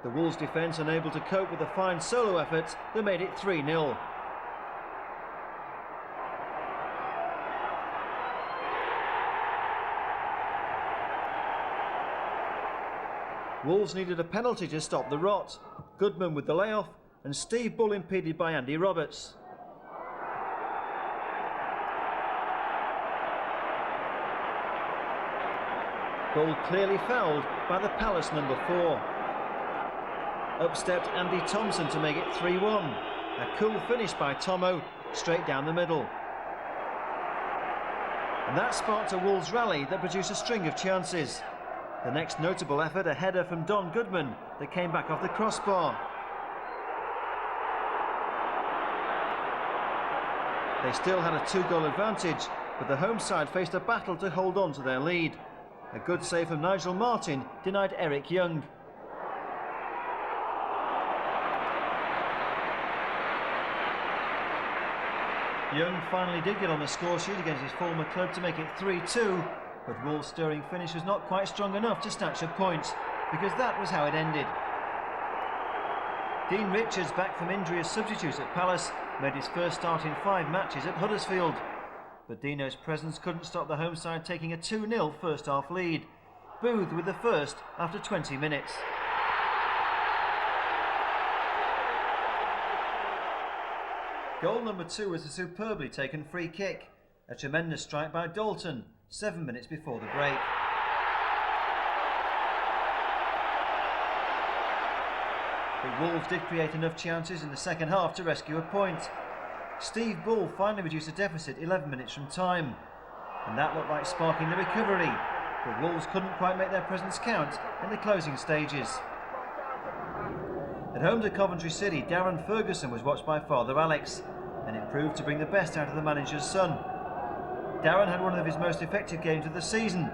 The Wolves' defence unable to cope with a fine solo effort that made it 3-0. Wolves needed a penalty to stop the rot. Goodman with the layoff and Steve Bull impeded by Andy Roberts. Bull clearly fouled by the Palace number 4. Up stepped Andy Thompson to make it 3-1. A cool finish by Tomo, straight down the middle. And that sparked a Wolves rally that produced a string of chances. The next notable effort, a header from Don Goodman that came back off the crossbar. They still had a 2-goal advantage, but the home side faced a battle to hold on to their lead. A good save from Nigel Martin denied Eric Young. Young finally did get on the score sheet against his former club to make it 3-2, but Wolves' stirring finish was not quite strong enough to snatch a point, because that was how it ended. Dean Richards, back from injury as substitute at Palace, made his first start in 5 matches at Huddersfield. But Dino's presence couldn't stop the home side taking a 2-0 first half lead. Booth with the first after 20 minutes. Goal number 2 was a superbly taken free kick. A tremendous strike by Dalton, 7 minutes before the break. But Wolves did create enough chances in the second half to rescue a point. Steve Bull finally reduced the deficit 11 minutes from time. And that looked like sparking the recovery. But Wolves couldn't quite make their presence count in the closing stages. At home to Coventry City, Darren Ferguson was watched by Father Alex, and it proved to bring the best out of the manager's son. Darren had one of his most effective games of the season.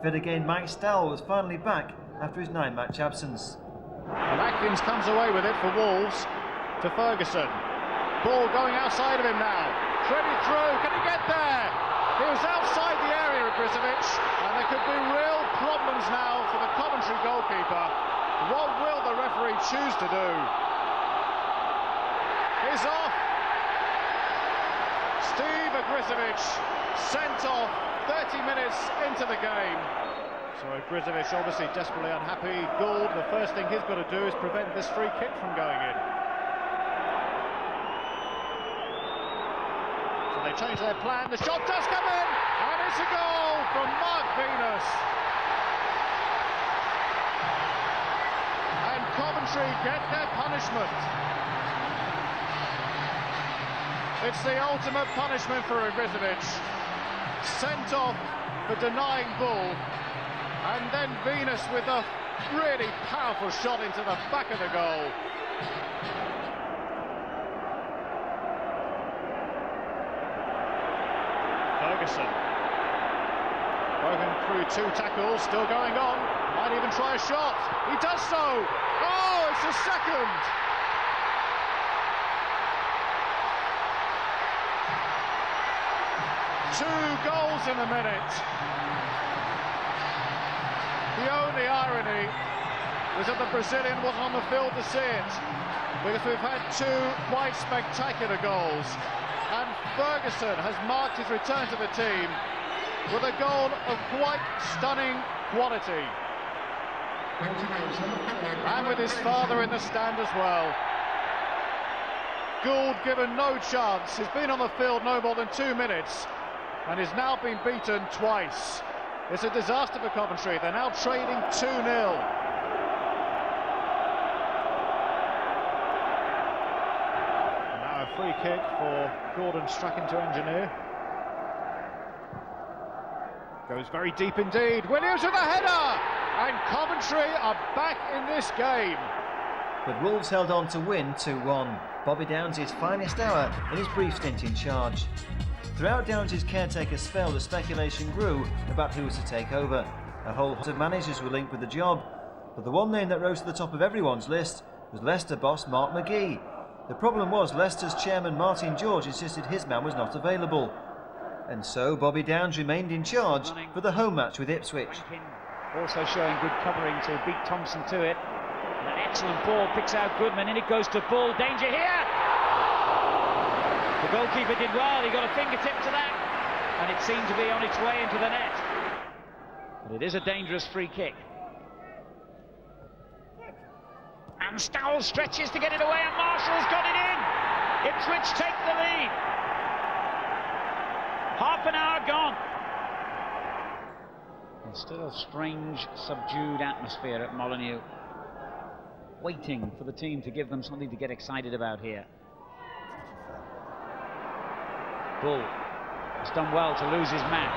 Fit again, Mike Stowell was finally back after his 9-match absence. And Atkins comes away with it for Wolves to Ferguson. Ball going outside of him now. Threaded through, can he get there? He was outside the area of Grizovic, and there could be real problems now for the Coventry goalkeeper. What will the referee choose to do? He's off. Steve Grizovic sent off 30 minutes into the game. So Grizovic obviously desperately unhappy. Gould, the first thing he's got to do is prevent this free kick from going in. So they change their plan. The shot does come in, and it's a goal from Mark Venus. And Coventry get their punishment. It's the ultimate punishment for Grizovic. Sent off for denying Bull. And then Venus with a really powerful shot into the back of the goal. Ferguson. Broken through 2 tackles, still going on. Might even try a shot. He does so. Oh, it's a second. Two goals in a minute. The only irony was that the Brazilian wasn't on the field to see it, because we've had 2 quite spectacular goals, and Ferguson has marked his return to the team with a goal of quite stunning quality, and with his father in the stand as well. Gould given no chance. He's been on the field no more than 2 minutes and has now been beaten twice. It's a disaster for Coventry. They're now trading 2-0. Now a free kick for Gordon Strachan to engineer. Goes very deep indeed. Williams with a header! And Coventry are back in this game. But Wolves held on to win 2-1. Bobby Downes' finest hour in his brief stint in charge. Throughout Downes' caretaker spell, the speculation grew about who was to take over. A whole host of managers were linked with the job, but the one name that rose to the top of everyone's list was Leicester boss Mark McGee. The problem was Leicester's chairman Martin George insisted his man was not available. And so Bobby Downs remained in charge for the home match with Ipswich. Also showing good covering to beat Thompson to it. An excellent ball, picks out Goodman, and it goes to Bull. Danger here! The goalkeeper did well, he got a fingertip to that, and it seemed to be on its way into the net. But it is a dangerous free kick. And Stowell stretches to get it away, and Marshall's got it in! Ipswich take the lead. Half an hour gone. There's still a strange, subdued atmosphere at Molineux, waiting for the team to give them something to get excited about here. Bull has done well to lose his man.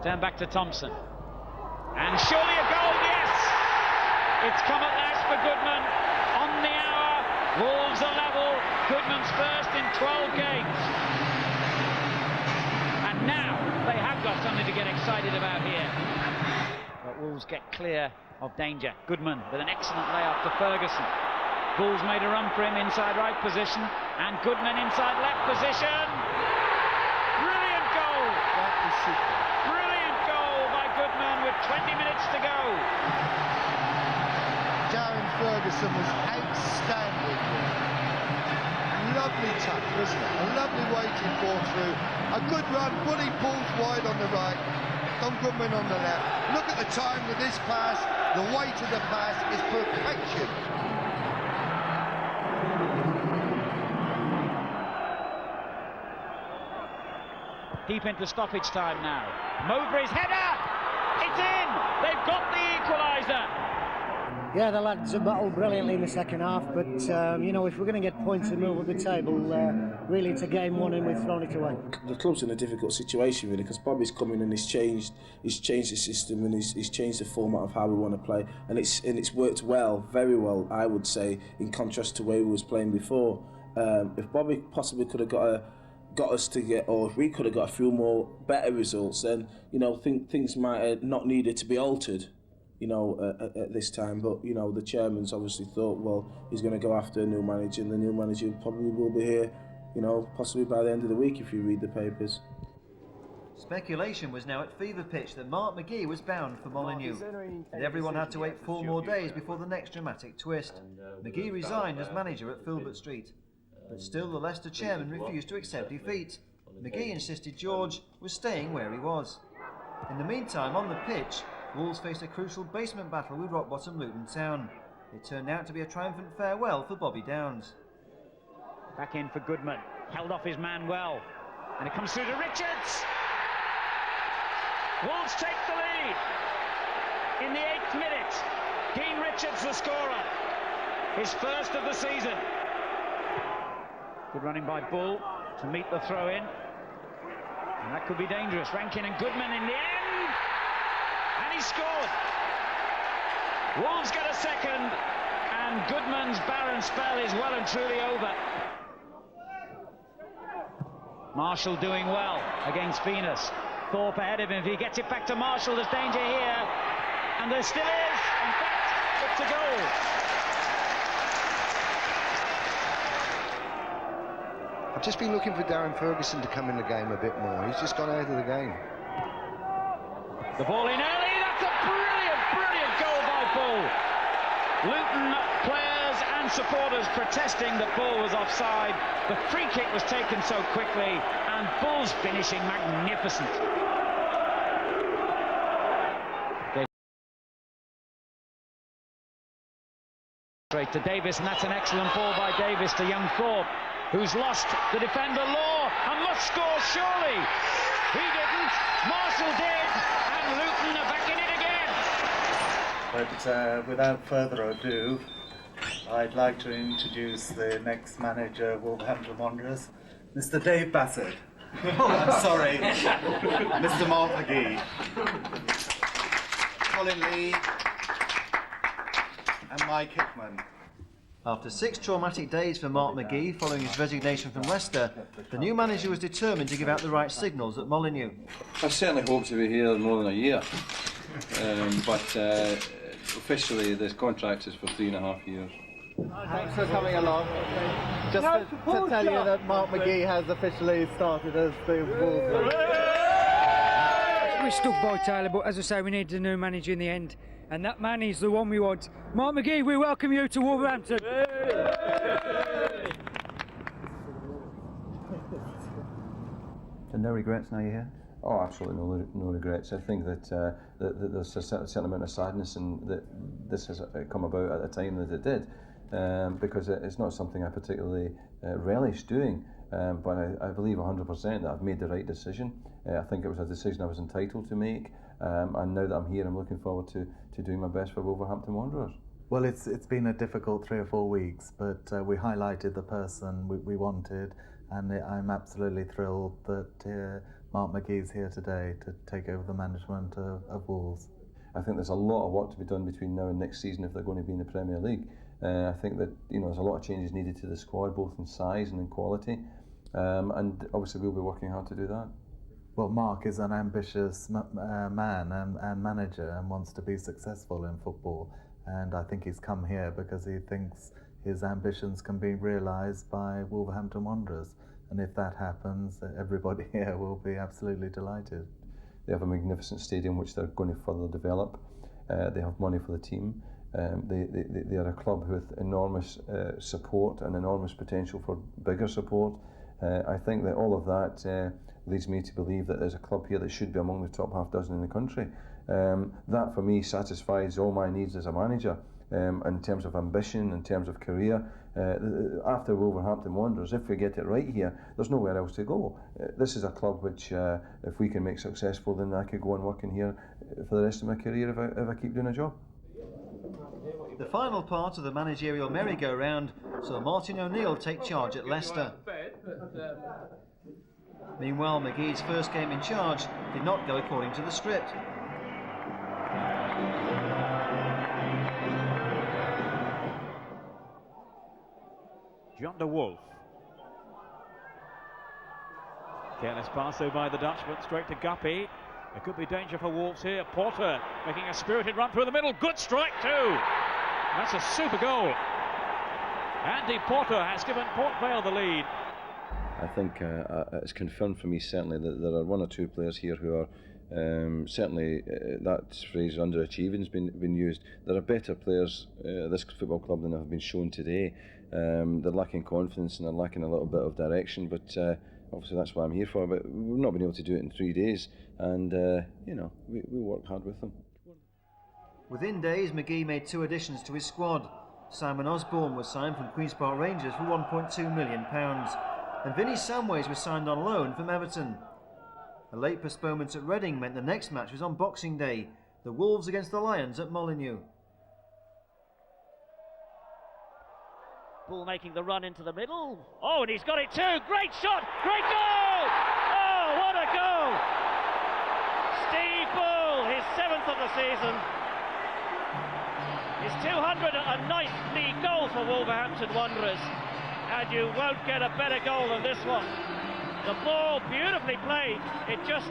Turn back to Thompson. And surely a goal, yes! It's come at last for Goodman. On the hour, Wolves are level. Goodman's first in 12 games. And now they have got something to get excited about here. But Wolves get clear of danger. Goodman with an excellent layup to Ferguson. Bulls made a run for him inside right position, and Goodman inside left position. Brilliant goal! Brilliant goal by Goodman with 20 minutes to go. Darren Ferguson was outstanding. Lovely touch, wasn't it? A lovely waiting ball through. A good run, Bully pulls wide on the right, Don Goodman on the left. Look at the time with this pass, the weight of the pass is perfection. Deep into stoppage time now. Mowbray's header! It's in! They've got the equaliser! Yeah, the lads battled brilliantly in the second half, but you know, if we're going to get points and move up the table, really it's a game won and we've thrown it away. The club's in a difficult situation really, because Bobby's come in and he's changed the system, and he's changed the format of how we want to play, and it's worked well, very well, I would say, in contrast to where we was playing before. If Bobby possibly could have got us to get, or if we could have got a few more better results, then you know things might have not needed to be altered, you know, at this time. But you know, the chairman's obviously thought, well, he's going to go after a new manager, and the new manager probably will be here, you know, possibly by the end of the week if you read the papers. Speculation was now at fever pitch that Mark McGee was bound for Molineux, and everyone had to wait 4 more days before the next dramatic twist. McGee resigned as manager at Filbert Street. But still the Leicester chairman refused to accept defeat. McGee insisted George was staying where he was. In the meantime, on the pitch, Wolves faced a crucial basement battle with rock bottom Luton Town. It turned out to be a triumphant farewell for Bobby Downs. Back in for Goodman, held off his man well, and it comes through to Richards. Wolves take the lead. In the 8th minute, Dean Richards the scorer, his first of the season. Good running by Bull to meet the throw-in, and that could be dangerous. Rankin and Goodman in the end, and he scored. Wolves get a second, and Goodman's barren spell is well and truly over. Marshall doing well against Venus. Thorpe ahead of him. If he gets it back to Marshall, there's danger here, and there still is. In fact, it's a goal. I've just been looking for Darren Ferguson to come in the game a bit more. He's just gone out of the game. The ball in early. That's a brilliant goal by Bull. Luton players and supporters protesting that Bull was offside. The free kick was taken so quickly, and Bull's finishing magnificent. Straight to Davis, and that's an excellent ball by Davis to young Thorpe, who's lost the defender Law and must score surely. He didn't, Marshall did, and Luton are back in it again. But without further ado, I'd like to introduce the next manager of Wolverhampton Wanderers, Mr. Dave Bassett. Oh, I'm sorry, Mr. Mark McGee, Colin Lee, and Mike Hickman. After 6 traumatic days for Mark McGee following his resignation from Leicester, the new manager was determined to give out the right signals at Molineux. I certainly hope to be here more than a year, but officially the contract is for 3.5 years. Thanks for coming along. Just to tell you that Mark McGee has officially started as the Wolves. We stuck by Taylor, but as I say, we need a new manager in the end, and that man is the one we want. Mark McGee, we welcome you to Wolverhampton. And no regrets now you're here? Oh, absolutely no regrets. I think that, there's a certain amount of sadness and that this has come about at the time that it did, because it's not something I particularly relish doing, but I believe 100% that I've made the right decision. I think it was a decision I was entitled to make, and now that I'm here, I'm looking forward to doing my best for Wolverhampton Wanderers. Well, it's been a difficult 3 or 4 weeks, but we highlighted the person we wanted, and I'm absolutely thrilled that Mark McGee's here today to take over the management of Wolves. I think there's a lot of work to be done between now and next season if they're going to be in the Premier League. I think that there's a lot of changes needed to the squad, both in size and in quality, and obviously we'll be working hard to do that. Well, Mark is an ambitious man and manager and wants to be successful in football, and I think he's come here because he thinks his ambitions can be realised by Wolverhampton Wanderers, and if that happens, everybody here will be absolutely delighted. They have a magnificent stadium which they're going to further develop. They have money for the team. They are a club with enormous support and enormous potential for bigger support. I think that all of that leads me to believe that there's a club here that should be among the top half dozen in the country. That for me satisfies all my needs as a manager in terms of ambition, in terms of career. After Wolverhampton Wanderers, if we get it right here, there's nowhere else to go. This is a club which, if we can make successful, then I could go and work in here for the rest of my career if I keep doing a job. The final part of the managerial merry-go-round saw Martin O'Neill take charge at Leicester. Meanwhile, McGee's first game in charge did not go according to the script. John de Wolf. Careless pass though by the Dutchman, straight to Guppy. There could be danger for Wolves here. Porter making a spirited run through the middle. Good strike too. That's a super goal. Andy Porter has given Port Vale the lead. I think it's confirmed for me certainly that there are 1 or 2 players here who are certainly that phrase underachieving has been used. There are better players at this football club than have been shown today. They're lacking confidence and they're lacking a little bit of direction, but obviously that's what I'm here for. But we've not been able to do it in 3 days, and we'll work hard with them. Within days, McGee made 2 additions to his squad. Simon Osborne was signed from Queen's Park Rangers for £1.2 million, and Vinnie Samways was signed on loan from Everton. A late postponement at Reading meant the next match was on Boxing Day, the Wolves against the Lions at Molineux. Bull making the run into the middle. Oh, and he's got it too. Great shot, great goal! Oh, what a goal! Steve Bull, his 7th of the season. His 209th league goal for Wolverhampton Wanderers. And you won't get a better goal than this one. The ball beautifully played. It just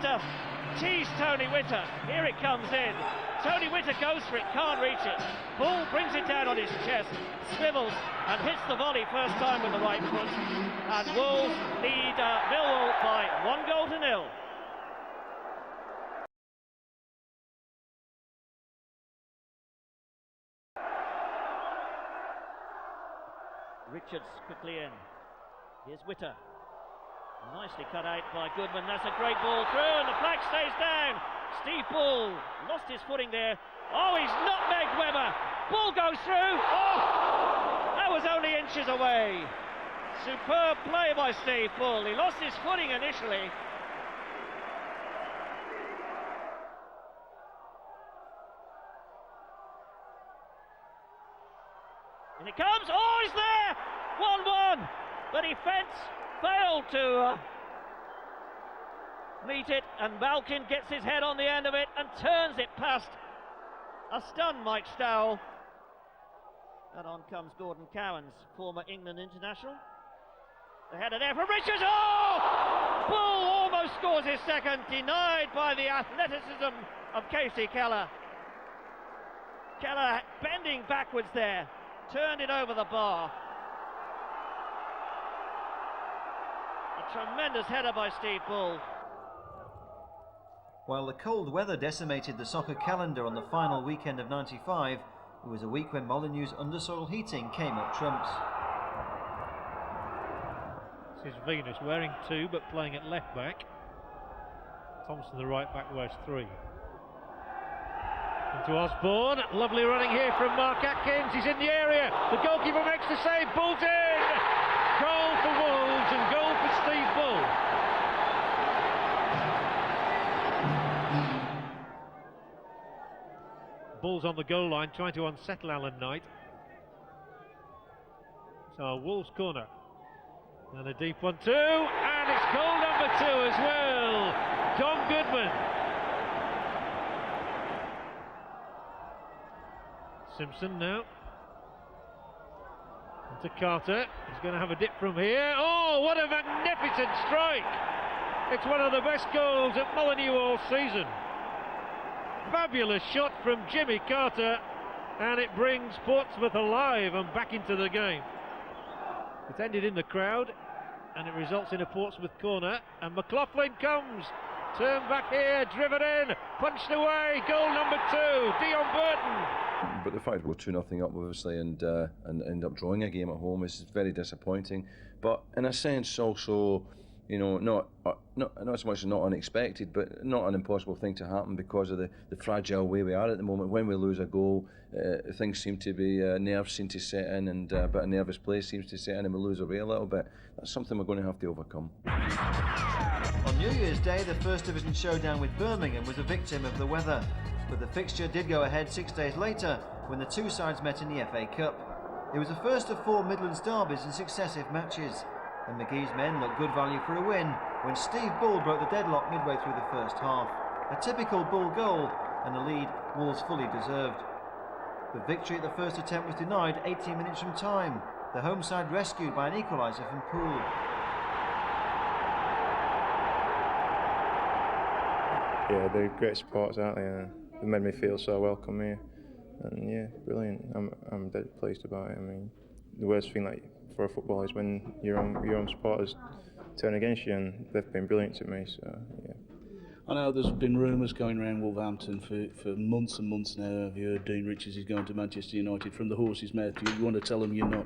teased Tony Witter. Here it comes in. Tony Witter goes for it, can't reach it. Bull brings it down on his chest, swivels and hits the volley first time with the right foot. And Wolves lead Millwall by 1-0. Richards quickly in. Here's Witter. Nicely cut out by Goodman. That's a great ball through, and the flag stays down. Steve Bull lost his footing there. Oh, he's nutmegged Webber. Bull goes through. Oh, that was only inches away. Superb play by Steve Bull. He lost his footing initially. And it comes. Oh, he's there. 1-1. The defence failed to meet it, and Malkin gets his head on the end of it and turns it past a stunned Mike Stowell. And on comes Gordon Cowans, former England international. The header there for Richards. Oh! Bull almost scores his second, denied by the athleticism of Casey Keller. Keller bending backwards there, turned it over the bar. A tremendous header by Steve Bull. While the cold weather decimated the soccer calendar on the final weekend of '95, it was a week when Molineux's undersoil heating came up trumps. This is Venus wearing 2 but playing at left back. Thompson the right back wears 3. Into Osborne, lovely running here from Mark Atkins, he's in the area, the goalkeeper makes the save, Bull's in! Goal for Wolves and goal for Steve Bull. Bull's on the goal line trying to unsettle Alan Knight. So a Wolves corner. And a deep one too, and it's goal number 2 as well. Don Goodman. Simpson now. Into Carter. He's going to have a dip from here. Oh, what a magnificent strike! It's one of the best goals at Molineux all season. Fabulous shot from Jimmy Carter, and it brings Portsmouth alive and back into the game. It's ended in the crowd, and it results in a Portsmouth corner, and McLaughlin comes, turned back here, driven in, punched away, goal number 2, Dion Burton. But the fact we're 2-0 up, obviously, and end up drawing a game at home is very disappointing. But in a sense, also, you know, not so much not unexpected, but not an impossible thing to happen because of the fragile way we are at the moment. When we lose a goal, things seem to be, nerves seem to set in, and a bit of nervous play seems to set in, and we lose our way a little bit. That's something we're going to have to overcome. On New Year's Day, the First Division showdown with Birmingham was a victim of the weather, but the fixture did go ahead 6 days later when the two sides met in the FA Cup. It was the first of 4 Midlands derbies in successive matches, and McGee's men looked good value for a win when Steve Bull broke the deadlock midway through the first half. A typical Bull goal, and a lead Wolves fully deserved. The victory at the first attempt was denied 18 minutes from time, the home side rescued by an equaliser from Poole. Yeah, they're great supporters, aren't they? And they made me feel so welcome here, and yeah, brilliant. I'm dead pleased about it. I mean, the worst thing like for a footballer is when your own supporters turn against you, and they've been brilliant to me. So yeah. I know there's been rumours going around Wolverhampton for months and months now. Have you heard Dean Richards is going to Manchester United from the horse's mouth? Do you want to tell them you're not?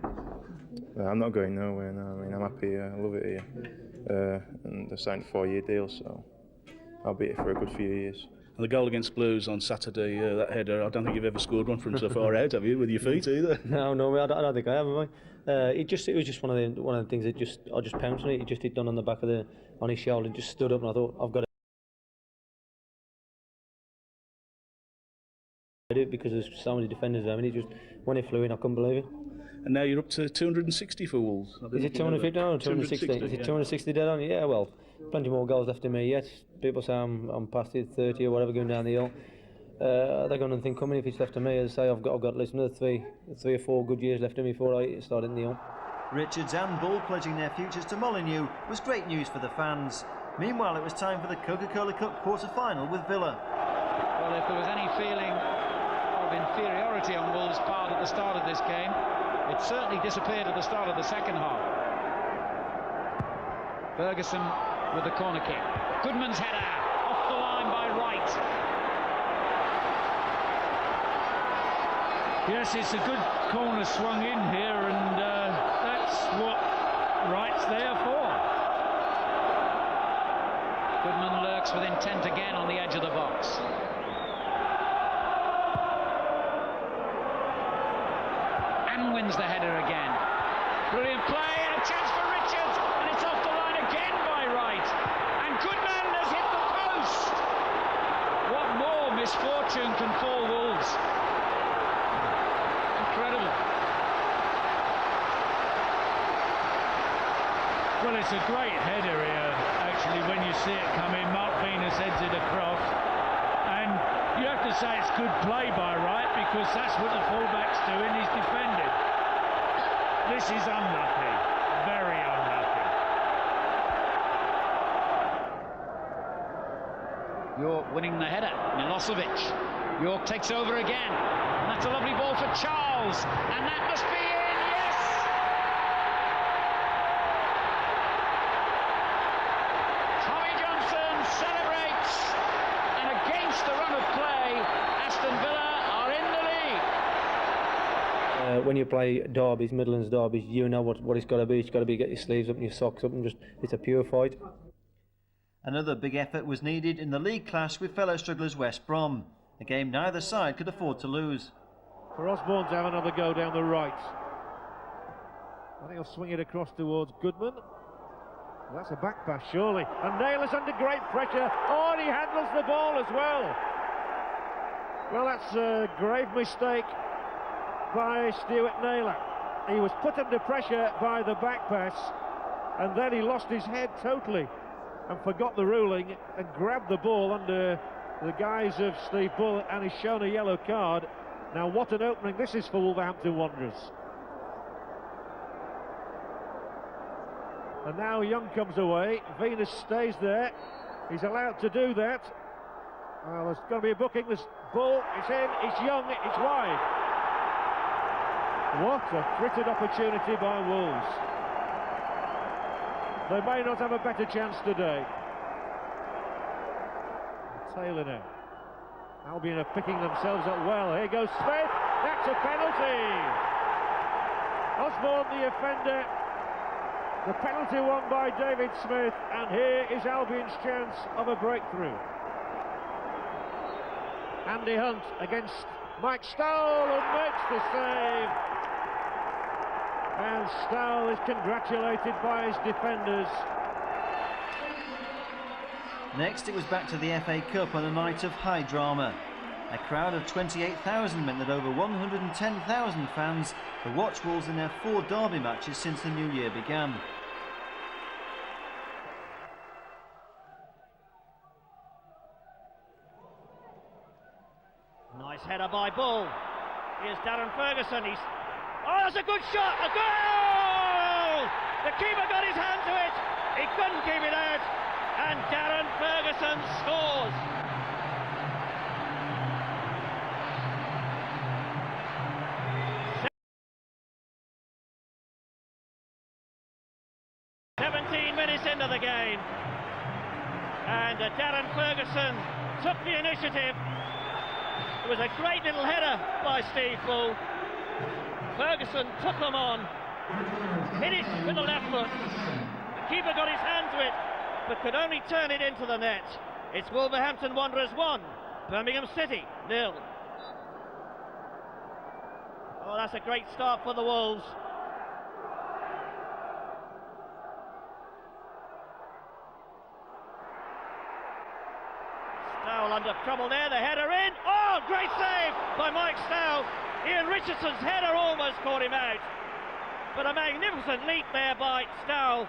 No, I'm not going nowhere. No, I mean, I'm happy here. I love it here, and I signed a 4-year deal, so I'll be here for a good few years. And the goal against Blues on Saturday, that header, I don't think you've ever scored one from so far out, have you, with your feet either? No, I don't think I have I? It was just one of the things that I just pounced on it. He just hit done on the back of on his shoulder, and just stood up, and I thought, I've got to do it because there's so many defenders there. I mean, when it flew in, I couldn't believe it. And now you're up to 260 for Wolves. Is it 250 now? 260. Is it 260 dead on? Yeah, well, plenty more goals left in me yet. People say I'm past it, 30 or whatever, going down the hill. They're going to think coming if it's left to me. As I say, I've got at least another three or four good years left in me before I start in the hill. Richards and Bull pledging their futures to Molineux was great news for the fans. Meanwhile, it was time for the Coca-Cola Cup quarter-final with Villa. Well, if there was any feeling of inferiority on Wolves' part at the start of this game, it certainly disappeared at the start of the second half. Ferguson with the corner kick. Goodman's header off the line by Wright. Yes, it's a good corner swung in here, and that's what Wright's there for. Goodman lurks with intent again on the edge of the box. And wins the header again. Brilliant play, and a chance for Richards, and it's off the line again by Wright. And Goodman has hit the post. What more misfortune can fall Wolves? Incredible. Well, it's a great header here, actually, when you see it come in. Mark Venus heads it across. And you have to say it's good play by Wright, because that's what the fullback's doing, he's defending. This is unlucky, very unlucky. York winning the header. Milosevic. York takes over again. And that's a lovely ball for Charles. And that must be in. Yes! Tommy Johnson celebrates. And against the run of play, Aston Villa are in the lead. When you play derbies, Midlands derbies, you know what it's got to be. It's got to be get your sleeves up and your socks up and just, it's a pure fight. Another big effort was needed in the league clash with fellow strugglers West Brom, a game neither side could afford to lose. For Osborne to have another go down the right. I think he'll swing it across towards Goodman. That's a back pass, surely. And Naylor's under great pressure. Oh, and he handles the ball as well. Well, that's a grave mistake by Stuart Naylor. He was put under pressure by the back pass, and then he lost his head totally and forgot the ruling and grabbed the ball under the guise of Steve Bull, and he's shown a yellow card. Now what an opening this is for Wolverhampton Wanderers. And now Young comes away, Venus stays there, he's allowed to do that. Well, there's going to be a booking, this ball, it's in, it's Young, it's wide. What a frittered opportunity by Wolves. They may not have a better chance today. Taylor now. Albion are picking themselves up well. Here goes Smith. That's a penalty. Osborne, the offender. The penalty won by David Smith. And here is Albion's chance of a breakthrough. Andy Hunt against Mike Stowell, and makes the save. And Stowell is congratulated by his defenders. Next, it was back to the FA Cup on a night of high drama. A crowd of 28,000 meant that over 110,000 fans have watched Wolves in their 4 derby matches since the new year began. Nice header by Bull. Here's Darren Ferguson. Oh, that's a good shot! A goal! The keeper got his hand to it. He couldn't keep it out. And Darren Ferguson scores. Minutes into the game, and Darren Ferguson took the initiative. It was a great little header by Steve Bull. Ferguson took them on, hit it with the left foot. The keeper got his hand to it, but could only turn it into the net. It's Wolverhampton Wanderers 1, Birmingham City 0. Oh, that's a great start for the Wolves. Stowell under trouble there, the header in. Oh, great save by Mike Stowell. Ian Richardson's header almost caught him out. But a magnificent leap there by Stowell.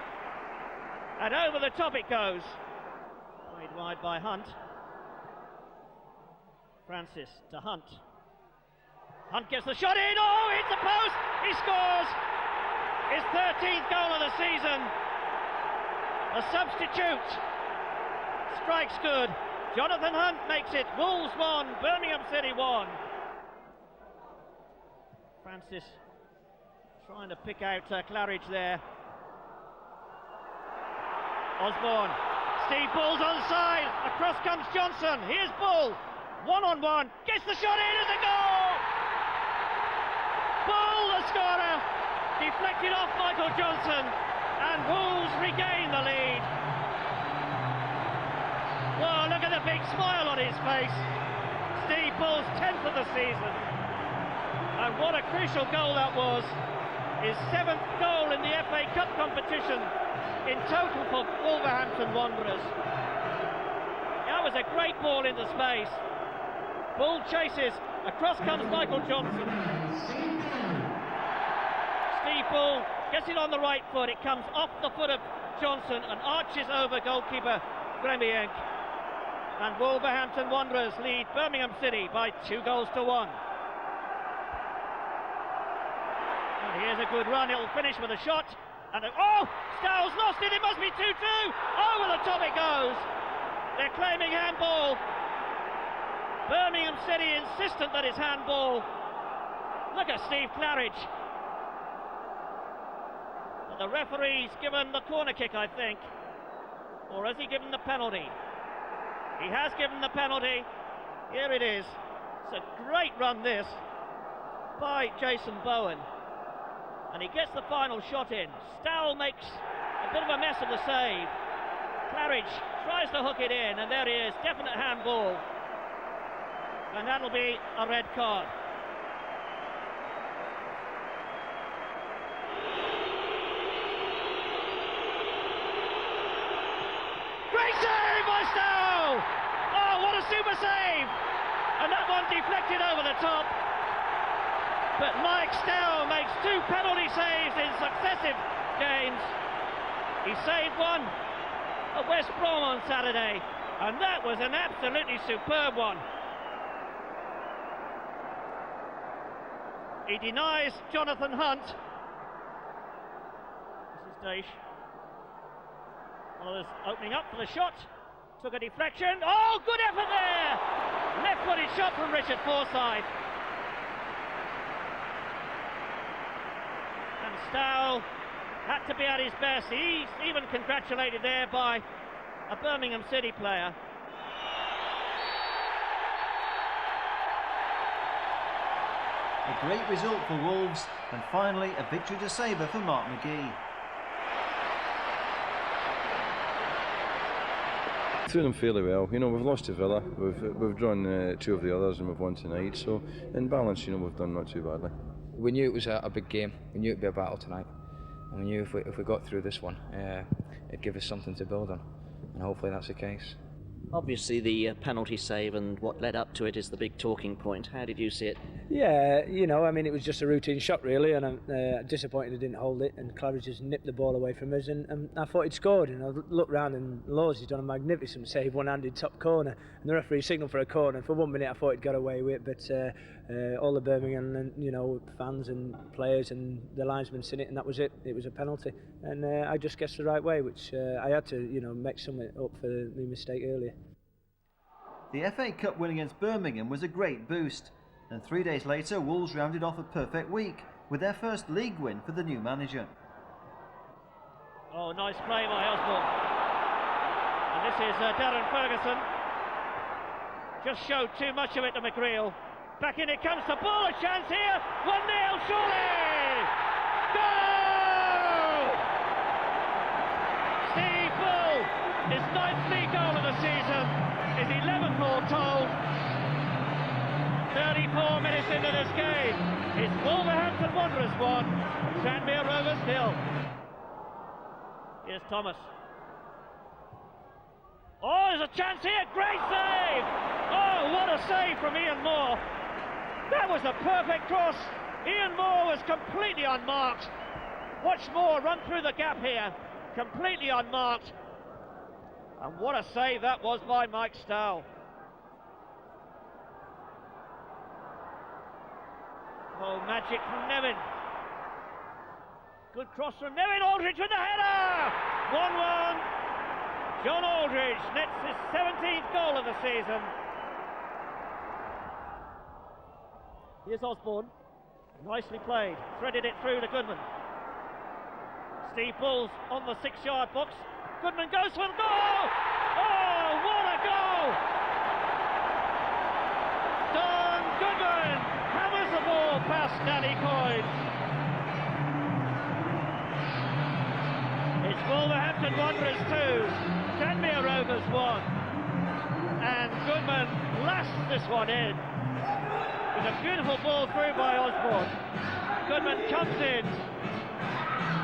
And over the top it goes. Played wide by Hunt. Francis to Hunt. Hunt gets the shot in. Oh, hits the post. He scores. His 13th goal of the season. A substitute. Strikes good. Jonathan Hunt makes it Wolves 1, Birmingham City 1. Francis trying to pick out Claridge there. Osborne. Steve Bull's onside. Across comes Johnson. Here's Bull. One-on-one. Gets the shot in as a goal! Bull, the scorer. Deflected off Michael Johnson. And Wolves regain the lead. Whoa, look at the big smile on his face. Steve Bull's 10th of the season. And what a crucial goal that was. His 7th goal in the FA Cup competition in total for Wolverhampton Wanderers. That was a great ball into space. Bull chases. Across comes Michael Johnson. Steve Bull gets it on the right foot. It comes off the foot of Johnson and arches over goalkeeper Gremienk. And Wolverhampton Wanderers lead Birmingham City by 2 goals to 1. And here's a good run, it'll finish with a shot. And oh, Stowell's lost it, it must be 2-2. Over the top it goes. They're claiming handball. Birmingham City insistent that it's handball. Look at Steve Claridge. And the referee's given the corner kick, I think. Or has he given the penalty? He has given the penalty. Here it is. It's a great run, this, by Jason Bowen. And he gets the final shot in. Stowell makes a bit of a mess of the save. Claridge tries to hook it in, and there he is. Definite handball. And that'll be a red card. Great save by Stowell! Oh, what a super save! And that one deflected over the top. But Mike Stowell makes 2 penalty saves in successive games. He saved one at West Brom on Saturday, and that was an absolutely superb one. He denies Jonathan Hunt. This is Daish. Well, opening up for the shot. Took a deflection. Oh, good effort there! Left-footed shot from Richard Forsyth. And Stowell had to be at his best. He's even congratulated there by a Birmingham City player. A great result for Wolves, and finally a victory to savour for Mark McGee. Through them fairly well. You know, we've lost to Villa, we've drawn 2 of the others, and we've won tonight. So, in balance, you know, we've done not too badly. We knew it was a big game. We knew it'd be a battle tonight, and we knew if we got through this one, it'd give us something to build on, and hopefully that's the case. Obviously, the penalty save and what led up to it is the big talking point. How did you see it? Yeah, you know, I mean, it was just a routine shot, really, and I'm disappointed he didn't hold it, and Claridge just nipped the ball away from us, and I thought he'd scored, and I looked round, and Laws, he's done a magnificent save, one-handed top corner, and the referee signalled for a corner, and for 1 minute I thought he'd got away with it, but all the Birmingham, and, you know, fans and players and the linesmen seen it, and that was it. It was a penalty, and I just guessed the right way, which I had to, you know, make something up for the mistake earlier. The FA Cup win against Birmingham was a great boost, and 3 days later Wolves rounded off a perfect week with their first league win for the new manager. Oh, nice play by Osborne. And this is Darren Ferguson. Just showed too much of it to McGreal. Back in it comes the ball, a chance here. 1-0, surely! Goal! Steve Bull, his 9th league goal of the season. Is 11th all told. 34 minutes into this game. It's Wolverhampton Wanderers 1, Tranmere Rovers 0. Here's Thomas. Oh, there's a chance here. Great save. Oh, what a save from Ian Moore. That was a perfect cross. Ian Moore was completely unmarked. Watch Moore run through the gap here. Completely unmarked. And what a save that was by Mike Stowell. Oh, magic from Nevin. Good cross from Nevin. Aldridge with the header! 1-1. John Aldridge nets his 17th goal of the season. Here's Osborne. Nicely played. Threaded it through to Goodman. Steve Bull's on the 6-yard box. Goodman goes for the goal! Oh, what a goal! Don Goodman hammers the ball past Danny Coyne. It's Wolverhampton Wanderers 2, Tranmere Rovers 1. And Goodman blasts this one in. With a beautiful ball through by Osborne. Goodman comes in.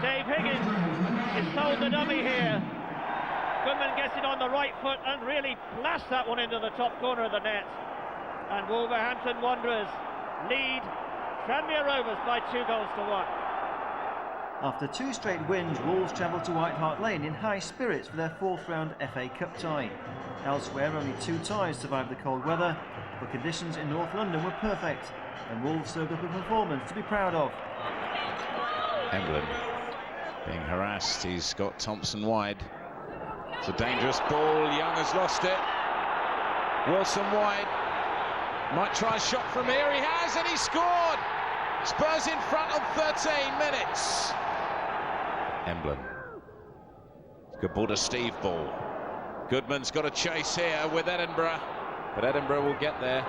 Dave Higgins is told the dummy here. Goodman gets it on the right foot and really blasts that one into the top corner of the net. And Wolverhampton Wanderers lead Tranmere Rovers by 2-1. After 2 straight wins, Wolves travelled to White Hart Lane in high spirits for their 4th round FA Cup tie. Elsewhere, only 2 ties survived the cold weather, but conditions in North London were perfect, and Wolves served up a performance to be proud of. Emblem being harassed, he's got Thompson wide. It's a dangerous ball. Young has lost it. Wilson wide. Might try a shot from here. He has, and he scored. Spurs in front on 13 minutes. Emblem. Good ball to Steve Ball. Goodman's got a chase here with Edinburgh, but Edinburgh will get there.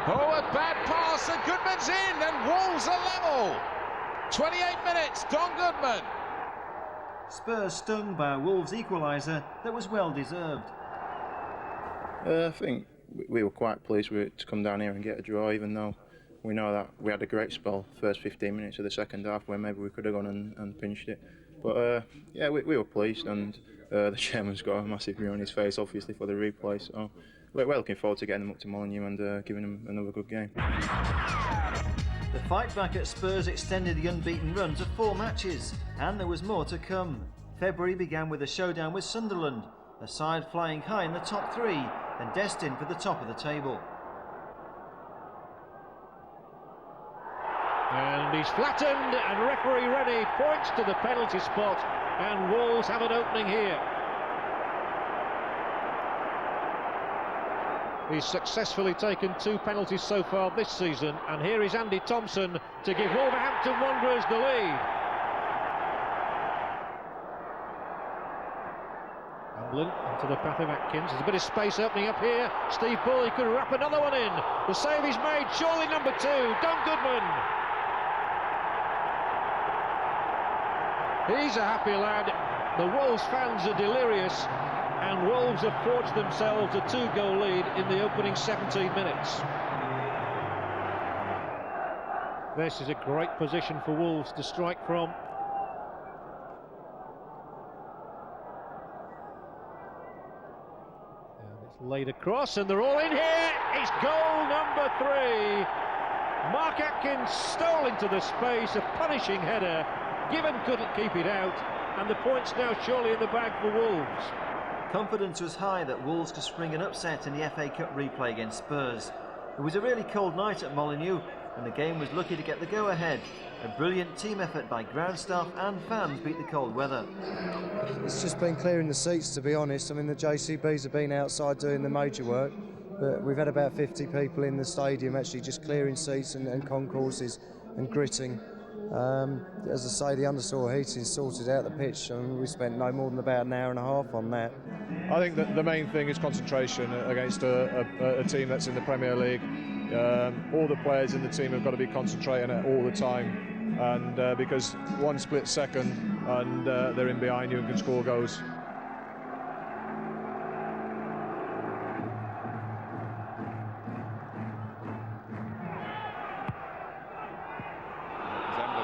Oh, a bad pass, and Goodman's in, and Wolves are level. 28 minutes, Don Goodman. Spurs stung by a Wolves equaliser that was well deserved. I think we were quite pleased to come down here and get a draw, even though we know that we had a great spell first 15 minutes of the second half where maybe we could have gone and pinched it. But yeah, we were pleased, and the chairman's got a massive grin on his face, obviously, for the replay. So we're looking forward to getting them up to Molineux and giving them another good game. The fight back at Spurs extended the unbeaten run to 4 matches, and there was more to come. February began with a showdown with Sunderland, a side flying high in the top 3 and destined for the top of the table. And he's flattened, and referee Rennie points to the penalty spot, and Wolves have an opening here. He's successfully taken 2 penalties so far this season, and here is Andy Thompson to give Wolverhampton Wanderers the lead. Hamlin into the path of Atkins. There's a bit of space opening up here. Steve Bull, he could wrap another one in. The save is made, surely number 2, Don Goodman. He's a happy lad. The Wolves fans are delirious, and Wolves have forged themselves a 2-goal lead in the opening 17 minutes. This is a great position for Wolves to strike from. And it's laid across, and they're all in here. It's goal number 3. Mark Atkins stole into the space, a punishing header. Given couldn't keep it out, and the points now surely in the bag for Wolves. Confidence was high that Wolves could spring an upset in the FA Cup replay against Spurs. It was a really cold night at Molineux, and the game was lucky to get the go-ahead. A brilliant team effort by ground staff and fans beat the cold weather. It's just been clearing the seats, to be honest. I mean, the JCBs have been outside doing the major work, but we've had about 50 people in the stadium actually just clearing seats and concourses and gritting. As I say, the undersoil heating sorted out the pitch, and we spent no more than about an hour and a half on that. I think that the main thing is concentration against a team that's in the Premier League. All the players in the team have got to be concentrating all the time, and because one split second and they're in behind you and can score goals.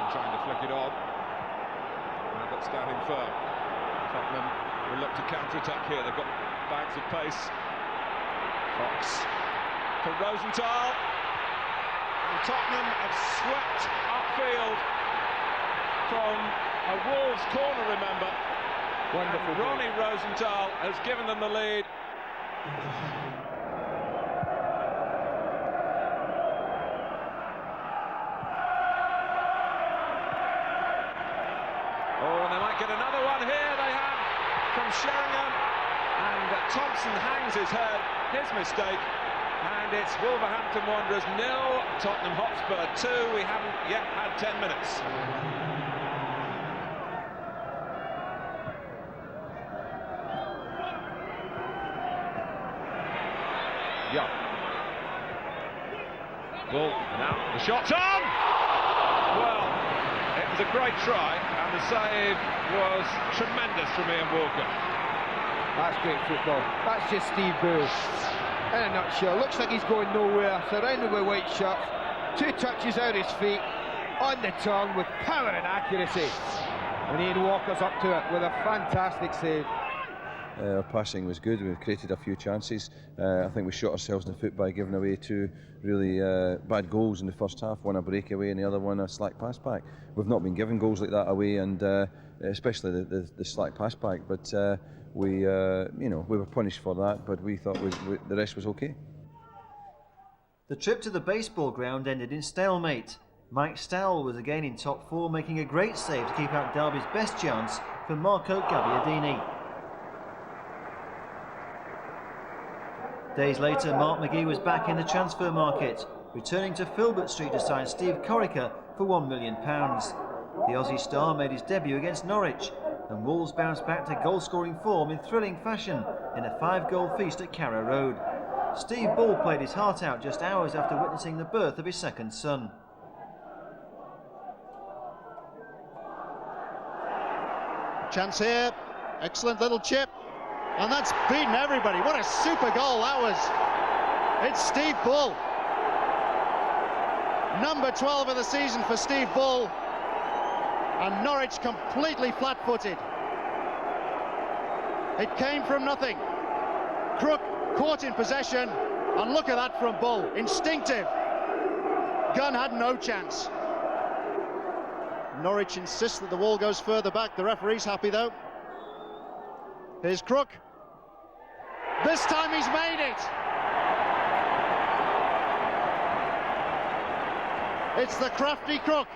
Trying to flick it on, but standing firm. Tottenham will look to counter-attack here. They've got bags of pace. Fox for Rosenthal, and Tottenham have swept upfield from a Wolves corner, remember. Wonderful. And Ronnie Rosenthal has given them the lead. Get another one here, they have, from Sheringham, and Thompson hangs his head, his mistake, and it's Wolverhampton Wanderers 0, Tottenham Hotspur 2. We haven't yet had 10 minutes. Yeah. Well, now the shot's on! Well, it was a great try, and the save was tremendous from Ian Walker. That's great football. That's just Steve Bull in a nutshell. Looks like he's going nowhere, surrounded by white shirts, 2 touches out his feet, on the tongue with power and accuracy. And Ian Walker's up to it with a fantastic save. Our passing was good. We've created a few chances. I think we shot ourselves in the foot by giving away 2 really bad goals in the first half. One a breakaway and the other one a slack pass back. We've not been giving goals like that away, and especially the slack pass back. But we were punished for that. But we thought the rest was okay. The trip to the baseball ground ended in stalemate. Mike Stowell was again in top 4, making a great save to keep out Derby's best chance for Marco Gabbiadini. Days later, Mark McGee was back in the transfer market, returning to Filbert Street to sign Steve Corica for £1 million. The Aussie star made his debut against Norwich, and Wolves bounced back to goal-scoring form in thrilling fashion in a 5-goal feast at Carrow Road. Steve Bull played his heart out just hours after witnessing the birth of his second son. Chance here, excellent little chip, and that's beaten everybody. What a super goal that was. It's Steve Bull. Number 12 of the season for Steve Bull, and Norwich completely flat-footed. It came from nothing. Crook caught in possession, and look at that from Bull, instinctive. Gunn had no chance. Norwich insists that the wall goes further back. The referee's happy though. Here's Crook. This time he's made it. It's the crafty Crook.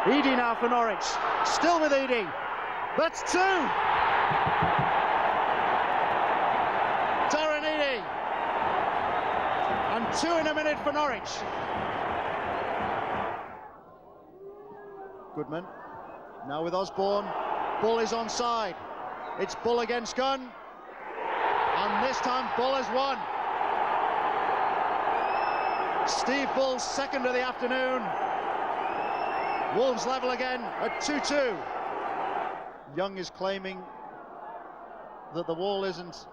Eadie now for Norwich. Still with Eadie. That's two. And 2 in a minute for Norwich. Goodman now with Osborne. Bull is onside. It's Bull against Gunn, and this time Bull has won. Steve Bull's second of the afternoon. Wolves level again at 2-2. Young is claiming that the wall isn't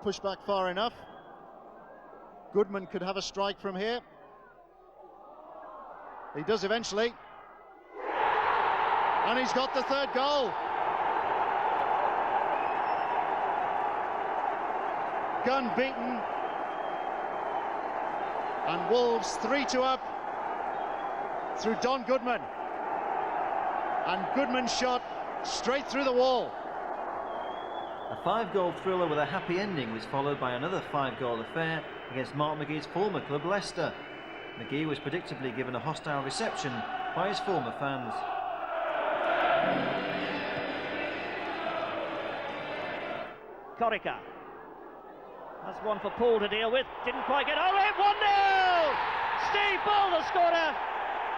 pushed back far enough. Goodman could have a strike from here. He does eventually. And he's got the third goal. Gunn beaten. And Wolves 3-2 up through Don Goodman. And Goodman's shot straight through the wall. A 5-goal thriller with a happy ending was followed by another 5-goal affair against Mark McGee's former club Leicester. McGee was predictably given a hostile reception by his former fans. Corica. That's one for Paul to deal with. Didn't quite get over it. 1-0! Steve Bull, the scorer.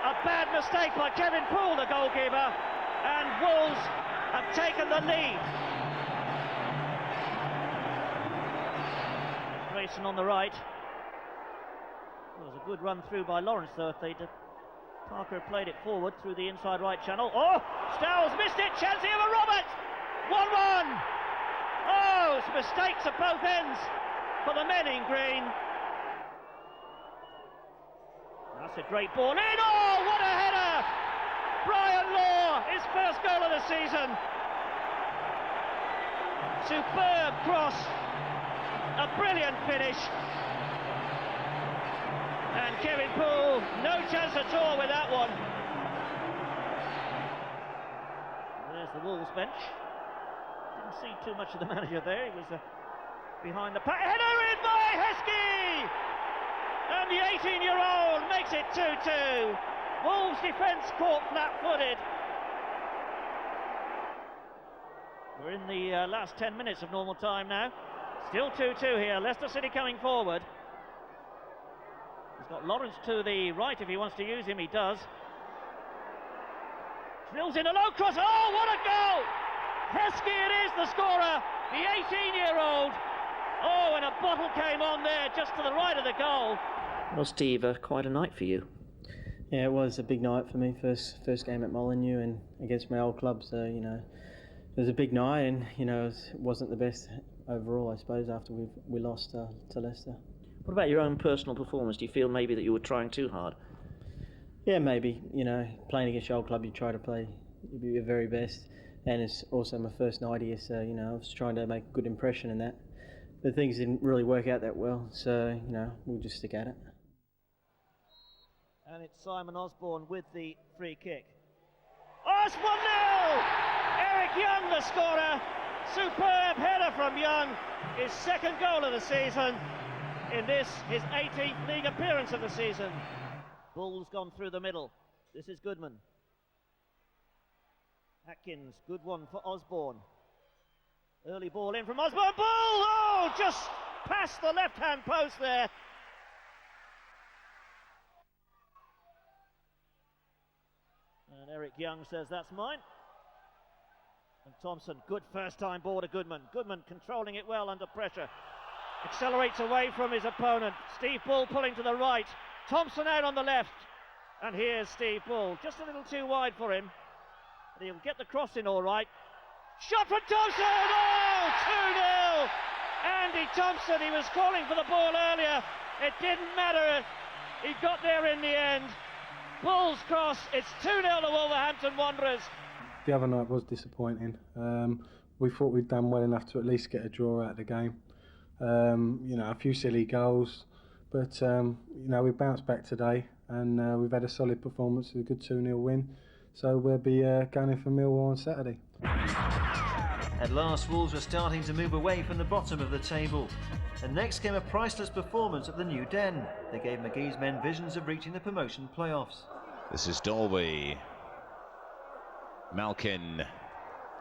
A bad mistake by Kevin Poole, the goalkeeper. And Wolves have taken the lead. Grayson on the right. Well, it was a good run through by Lawrence, though. If they'd Parker played it forward through the inside right channel. Oh, Stowles missed it. Chance here for Robert. 1-1. Oh, it's mistakes at both ends for the men in green. That's a great ball in. Oh, what a header! Brian Law, his first goal of the season. Superb cross. A brilliant finish. And Kevin Poole, no chance at all with that one. There's the Wolves bench. Didn't see too much of the manager there. He was behind the pack. Header in by Heskey! And the 18-year-old makes it 2-2. Wolves defence caught flat-footed. We're in the last 10 minutes of normal time now. Still 2-2 here. Leicester City coming forward. He's got Lawrence to the right if he wants to use him. He does. Drills in a low cross. Oh, what a goal! Heskey it is, the scorer, the 18-year-old. Oh, and a bottle came on there just to the right of the goal. Well, Steve, quite a night for you. Yeah, it was a big night for me. First game at Molineux and against my old club. So it was a big night, and it wasn't the best overall, I suppose, after we lost to Leicester. What about your own personal performance? Do you feel maybe that you were trying too hard? Yeah, maybe. Playing against your old club, you try to play your very best. And it's also my first night here, so I was trying to make a good impression in that. But things didn't really work out that well, so we'll just stick at it. And it's Simon Osborne with the free kick. Oh, it's 1-0! Eric Young, the scorer. Superb header from Young. His second goal of the season. In this, his 18th league appearance of the season. Bull's gone through the middle. This is Goodman. Atkins, good one for Osborne. Early ball in from Osborne. Ball! Oh, just past the left-hand post there. And Eric Young says that's mine. And Thompson, good first-time ball to Goodman. Goodman controlling it well under pressure. Accelerates away from his opponent. Steve Bull pulling to the right. Thompson out on the left. And here's Steve Bull. Just a little too wide for him. But he'll get the cross in all right. Shot from Thompson! Oh, 2-0! Andy Thompson, he was calling for the ball earlier. It didn't matter. He got there in the end. Bull's cross. It's 2-0 to Wolverhampton Wanderers. The other night was disappointing. We thought we'd done well enough to at least get a draw out of the game. You know, a few silly goals, but you know, we bounced back today, and we've had a solid performance, a good 2-0 win. So we'll be going in for Millwall on Saturday. At last, Wolves were starting to move away from the bottom of the table. And next came a priceless performance at the New Den. They gave McGee's men visions of reaching the promotion playoffs. This is Dolby. Malkin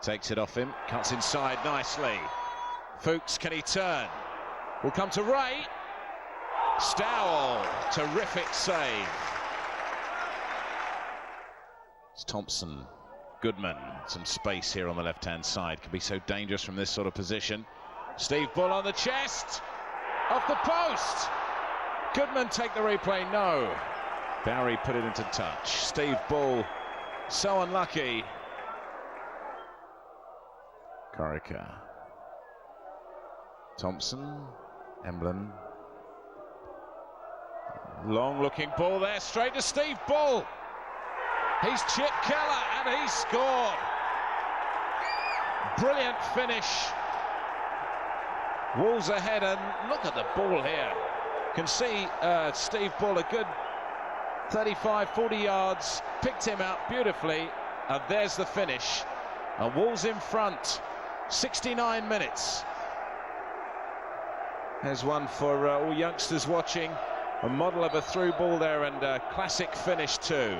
takes it off him, cuts inside nicely. Fuchs, can he turn? Will come to Ray. Stowell, terrific save. It's Thompson. Goodman, some space here on the left-hand side. Can be so dangerous from this sort of position. Steve Bull on the chest. Off the post. Goodman take the replay, no. Barry put it into touch. Steve Bull, so unlucky. Corica. Thompson. Emblem. Long looking ball there, straight to Steve Bull. He's Chip Keller and he's scored. Brilliant finish. Wolves ahead, and look at the ball here. Can see Steve Bull a good 35, 40 yards, picked him out beautifully, and there's the finish. And Wolves in front, 69 minutes. There's one for all youngsters watching. A model of a through ball there, and a classic finish too.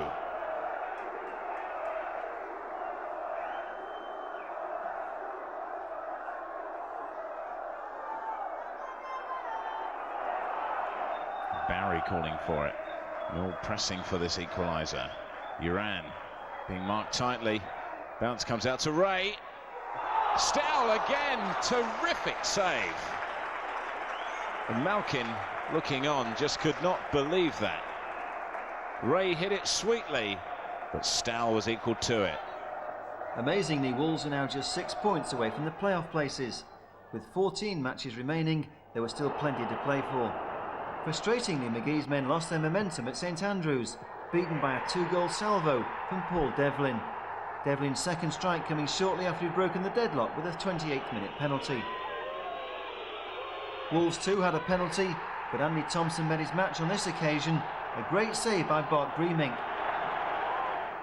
Barry calling for it. All pressing for this equaliser. Uran being marked tightly. Bounce comes out to Ray. Stowell again, terrific save. And Malkin looking on, just could not believe that. Ray hit it sweetly, but Stowell was equal to it. Amazingly, Wolves are now just 6 points away from the playoff places. With 14 matches remaining, there was still plenty to play for. Frustratingly, McGee's men lost their momentum at St Andrews, beaten by a 2-goal salvo from Paul Devlin. Devlin's second strike coming shortly after he'd broken the deadlock with a 28th minute penalty. Wolves too had a penalty, but Andy Thompson made his match on this occasion. A great save by Bart Griemink.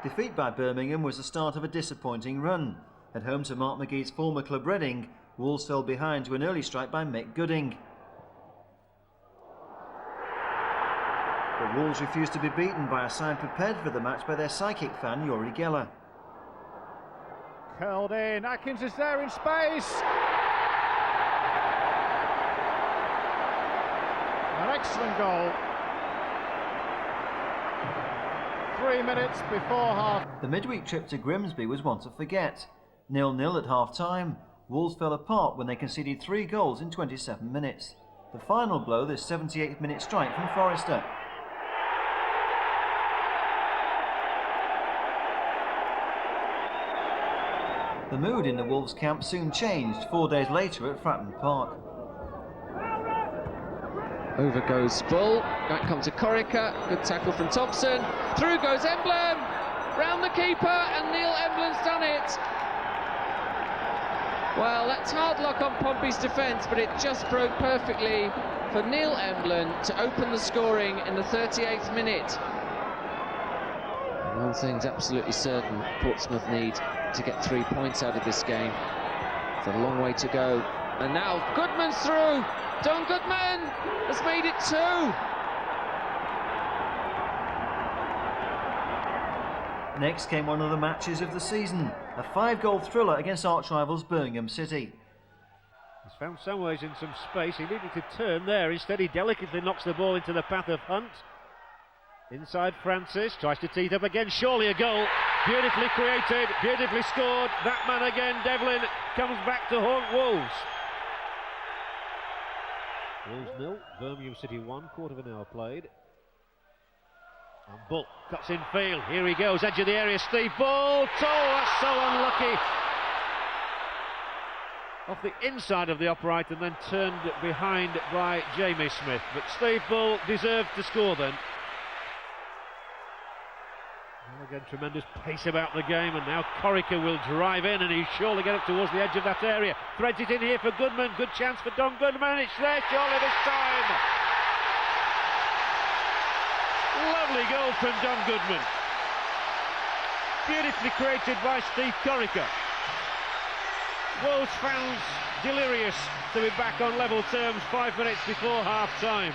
Defeat by Birmingham was the start of a disappointing run. At home to Mark McGee's former club Reading, Wolves fell behind to an early strike by Mick Gooding. But Wolves refused to be beaten by a side prepared for the match by their psychic fan Yuri Geller. Curled in, Atkins is there in space. An excellent goal. 3 minutes before half. The midweek trip to Grimsby was one to forget. 0-0 at half-time. Wolves fell apart when they conceded 3 goals in 27 minutes. The final blow, this 78th minute strike from Forrester. The mood in the Wolves camp soon changed 4 days later at Fratton Park. Over goes Bull, back comes to Corica, good tackle from Thompson, through goes Emblem, round the keeper, and Neil Emblem's done it. Well, that's hard luck on Pompey's defence, but it just broke perfectly for Neil Emblem to open the scoring in the 38th minute. One thing's absolutely certain, Portsmouth need to get 3 points out of this game. It's a long way to go. And now Goodman's through. Don Goodman has made it 2. Next came one of the matches of the season, a 5-goal thriller against arch-rivals Birmingham City. He's found some ways in some space. He needed to turn there. Instead, he delicately knocks the ball into the path of Hunt. Inside Francis, tries to tee it up again. Surely a goal. Beautifully created, beautifully scored. That man again, Devlin, comes back to haunt Wolves. Wolves 0, Birmingham City 1, quarter of an hour played. And Bull cuts in field. Here he goes, edge of the area. Steve Bull. Oh, that's so unlucky. Off the inside of the upright and then turned behind by Jamie Smith. But Steve Bull deserved to score then. And again, tremendous pace about the game, and now Corica will drive in and he'll surely get up towards the edge of that area. Threads it in here for Goodman. Good chance for Don Goodman. It's there surely this time. Lovely goal from Don Goodman. Beautifully created by Steve Corica. Wolves fans delirious to be back on level terms 5 minutes before half time.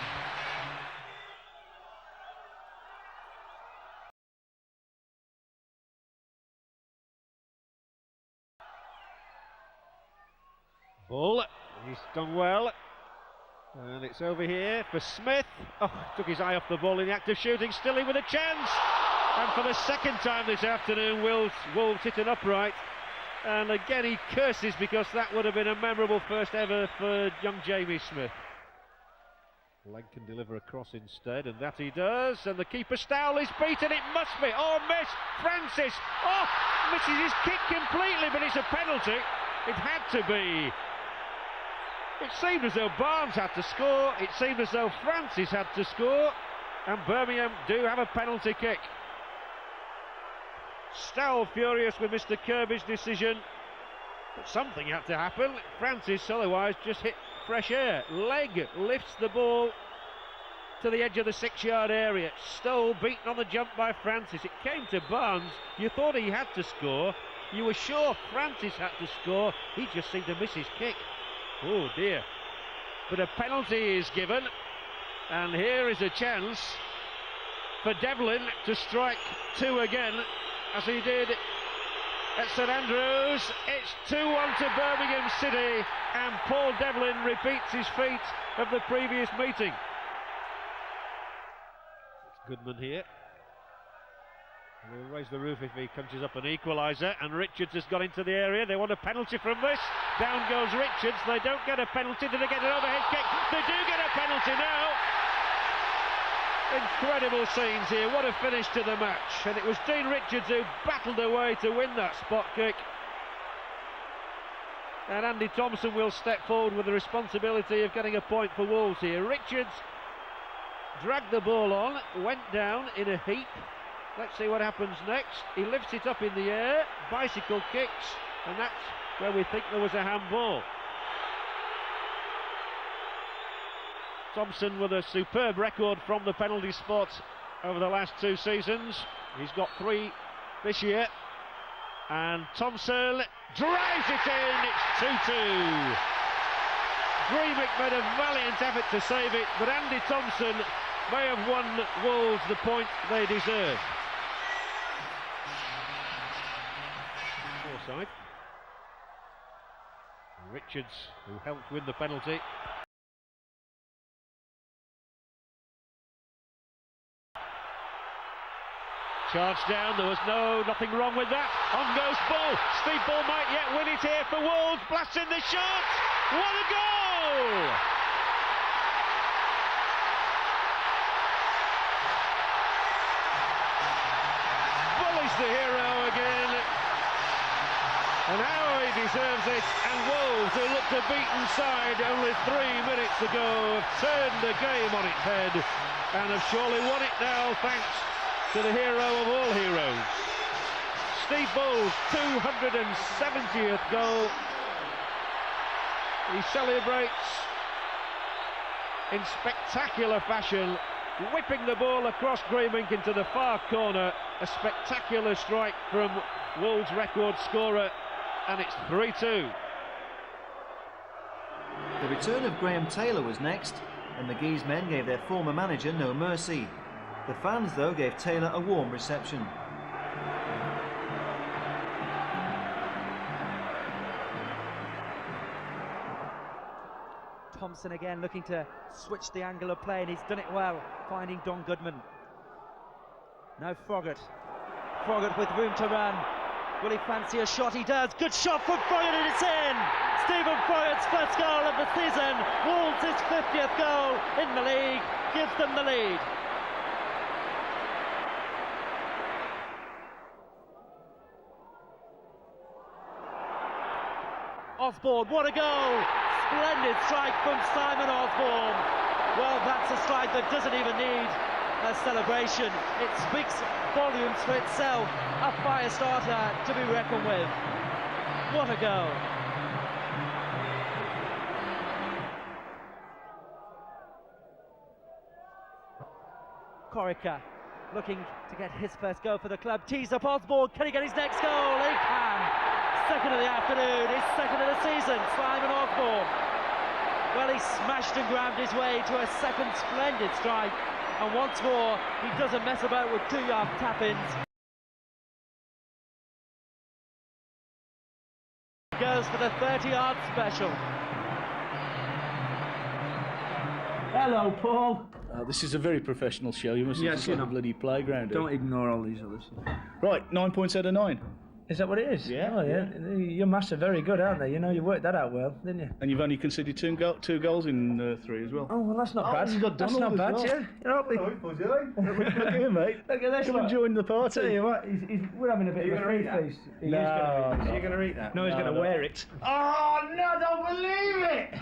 Bull, he's done well. And it's over here for Smith. Oh, took his eye off the ball in the act of shooting. Stilly with a chance. And for the second time this afternoon, Wolves hit an upright. And again he curses because that would have been a memorable first ever for young Jamie Smith. Leg can deliver a cross instead, and that he does. And the keeper Stowell is beaten. It must be. Oh, miss. Francis. Oh, misses his kick completely, but it's a penalty. It had to be. It seemed as though Barnes had to score, it seemed as though Francis had to score, and Birmingham do have a penalty kick. Stowell furious with Mr. Kirby's decision, but something had to happen. Francis otherwise just hit fresh air. Leg lifts the ball to the edge of the 6-yard area. Stoll beaten on the jump by Francis. It came to Barnes. You thought he had to score. You were sure Francis had to score. He just seemed to miss his kick. Oh dear. But a penalty is given, and here is a chance for Devlin to strike 2 again, as he did at St Andrews. It's 2-1 to Birmingham City, and Paul Devlin repeats his feat of the previous meeting. It's Goodman here. He'll raise the roof if he punches up an equaliser, and Richards has got into the area. They want a penalty from this. Down goes Richards. They don't get a penalty. Do they get an overhead kick? They do get a penalty now. Incredible scenes here. What a finish to the match. And it was Dean Richards who battled away to win that spot kick. And Andy Thompson will step forward with the responsibility of getting a point for Wolves here. Richards dragged the ball on, went down in a heap. Let's see what happens next. He lifts it up in the air, bicycle kicks, and that's where we think there was a handball. Thompson with a superb record from the penalty spot over the last 2 seasons. He's got 3 this year. And Thompson drives it in, it's 2-2. Greemick made a valiant effort to save it, but Andy Thompson may have won Wolves the point they deserve. Side. Richards, who helped win the penalty. Charged down, there was nothing wrong with that. On goes Bull. Steve Bull might yet win it here for Wolves. Blasts in the shot. What a goal! Bull is the hero again. And how he deserves it, and Wolves, who looked a beaten side only 3 minutes ago, have turned the game on its head and have surely won it now thanks to the hero of all heroes. Steve Bull's 270th goal. He celebrates in spectacular fashion, whipping the ball across Greemick into the far corner. A spectacular strike from Wolves' record scorer. And it's 3-2. The return of Graham Taylor was next, and McGee's men gave their former manager no mercy. The fans, though, gave Taylor a warm reception. Thompson again looking to switch the angle of play, and he's done it well, finding Don Goodman. Now Froggatt. Froggatt with room to run. Will he fancy a shot? He does. Good shot from Froggatt, and it's in! Stephen Froggatt's first goal of the season. Wolves' 50th goal in the league gives them the lead. Osborne, what a goal! Splendid strike from Simon Osborne. Well, that's a strike that doesn't even need a celebration. It speaks volumes for itself. A fire starter to be reckoned with. What a goal! Corica looking to get his first goal for the club. Tees up Osborne. Can he get his next goal? He can. Second of the afternoon, his second of the season, Simon Osborne. Well, he smashed and grabbed his way to a second splendid strike, and once more, he doesn't mess about with 2-yard tap-ins. Goes for the 30-yard special. Hello, Paul. This is a very professional show. You must have Yes, seen a bloody playground. Don't ignore all these others. Right, 9 points out of 9. Is that what it is? Yeah. Oh, yeah. Your maths are very good, aren't they? You know, you worked that out well, didn't you? And you've only conceded two goals in 3 as well. Oh, well, that's not bad. You've got That's Donald not as bad, well. yeah. You're up Look at him, mate. Look at this. Come and join the party. Tell you what, we're having a bit of a free feast. No, Are you going to eat that? No, he's going to wear it. Oh, no, I don't believe it!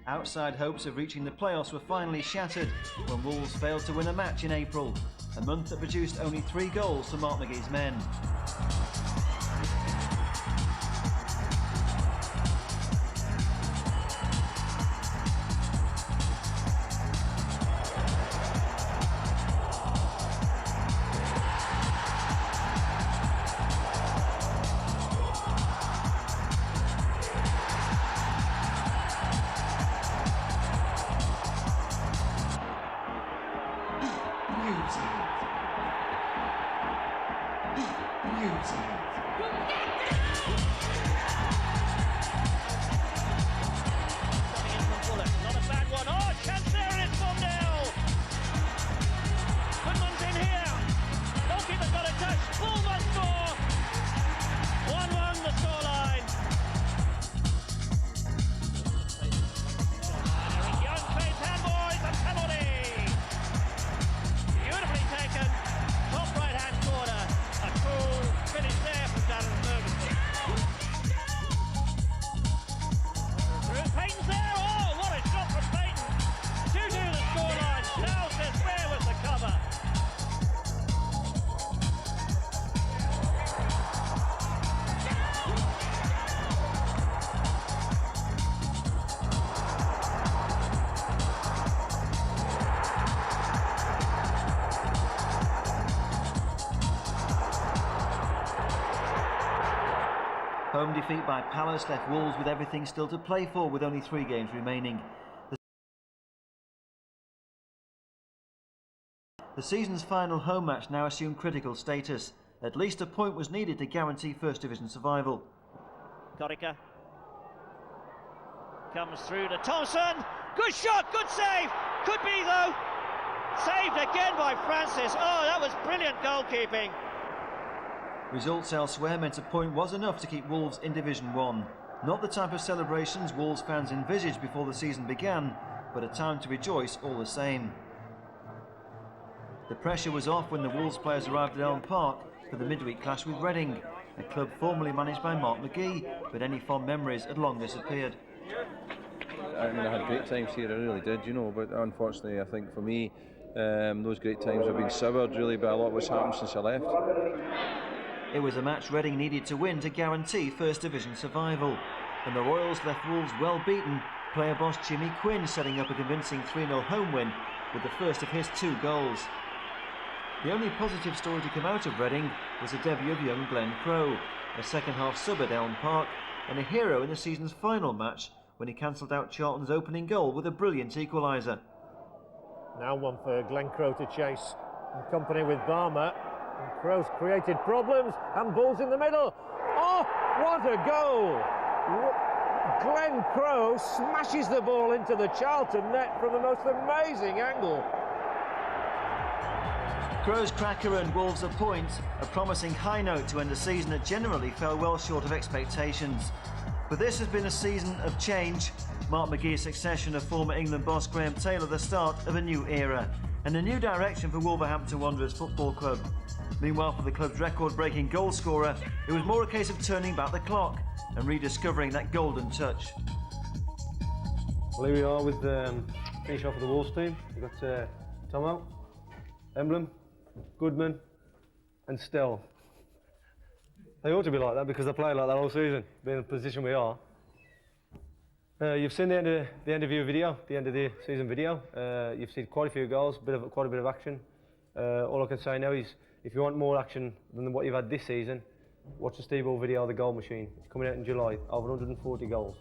Outside hopes of reaching the playoffs were finally shattered when Wolves failed to win a match in April, a month that produced only 3 goals to Mark McGee's men. Not a bad one. Oh, chance there, and it's 1-0. Goodman's in here. Goalkeeper's got a touch. Bull must score. 1-1 the scoreline. Eric Young plays handballs, a penalty. Beautifully taken. Top right-hand corner. A cool finish there from Darren Ferguson. Through Payton's there. Oh, what a shot from Payton. 2-2 the scoreline. Now says where was the cover? Home defeat by Palace left Wolves with everything still to play for, with only 3 games remaining. The season's final home match now assumed critical status. At least a point was needed to guarantee First Division survival. Corica comes through to Thompson. Good shot, good save. Could be though. Saved again by Francis. Oh, that was brilliant goalkeeping. Results elsewhere meant a point was enough to keep Wolves in Division 1. Not the type of celebrations Wolves fans envisaged before the season began, but a time to rejoice all the same. The pressure was off when the Wolves players arrived at Elm Park for the midweek clash with Reading, a club formerly managed by Mark McGee, but any fond memories had long disappeared. I mean, I had great times here, I really did, you know, but unfortunately I think for me those great times have been soured really by a lot of what's happened since I left. It was a match Reading needed to win to guarantee First Division survival, and the Royals left Wolves well beaten, player boss Jimmy Quinn setting up a convincing 3-0 home win with the first of his 2 goals. The only positive story to come out of Reading was the debut of young Glenn Crowe, a second-half sub at Elm Park, and a hero in the season's final match when he cancelled out Charlton's opening goal with a brilliant equaliser. Now one for Glenn Crowe to chase in company with Barmer. And Crowe's created problems, and ball's in the middle. Oh, What a goal! Glenn Crowe smashes the ball into the Charlton net from the most amazing angle. Crowe's cracker earned Wolves a point, a promising high note to end a season that generally fell well short of expectations. But this has been a season of change. Mark McGee's succession of former England boss Graham Taylor the start of a new era and a new direction for Wolverhampton Wanderers Football Club. Meanwhile, for the club's record-breaking goal scorer, it was more a case of turning back the clock and rediscovering that golden touch. Well, here we are with finish off with the Wolves team. We've got Tomo, Emblem, Goodman and Stell. They ought to be like that because they play like that all season, being in the position we are. You've seen the end of your video, the end of the season video. You've seen quite a few goals, quite a bit of action. All I can say now is, if you want more action than what you've had this season, watch the Steve Ball video, The Goal Machine. It's coming out in July, over 140 goals.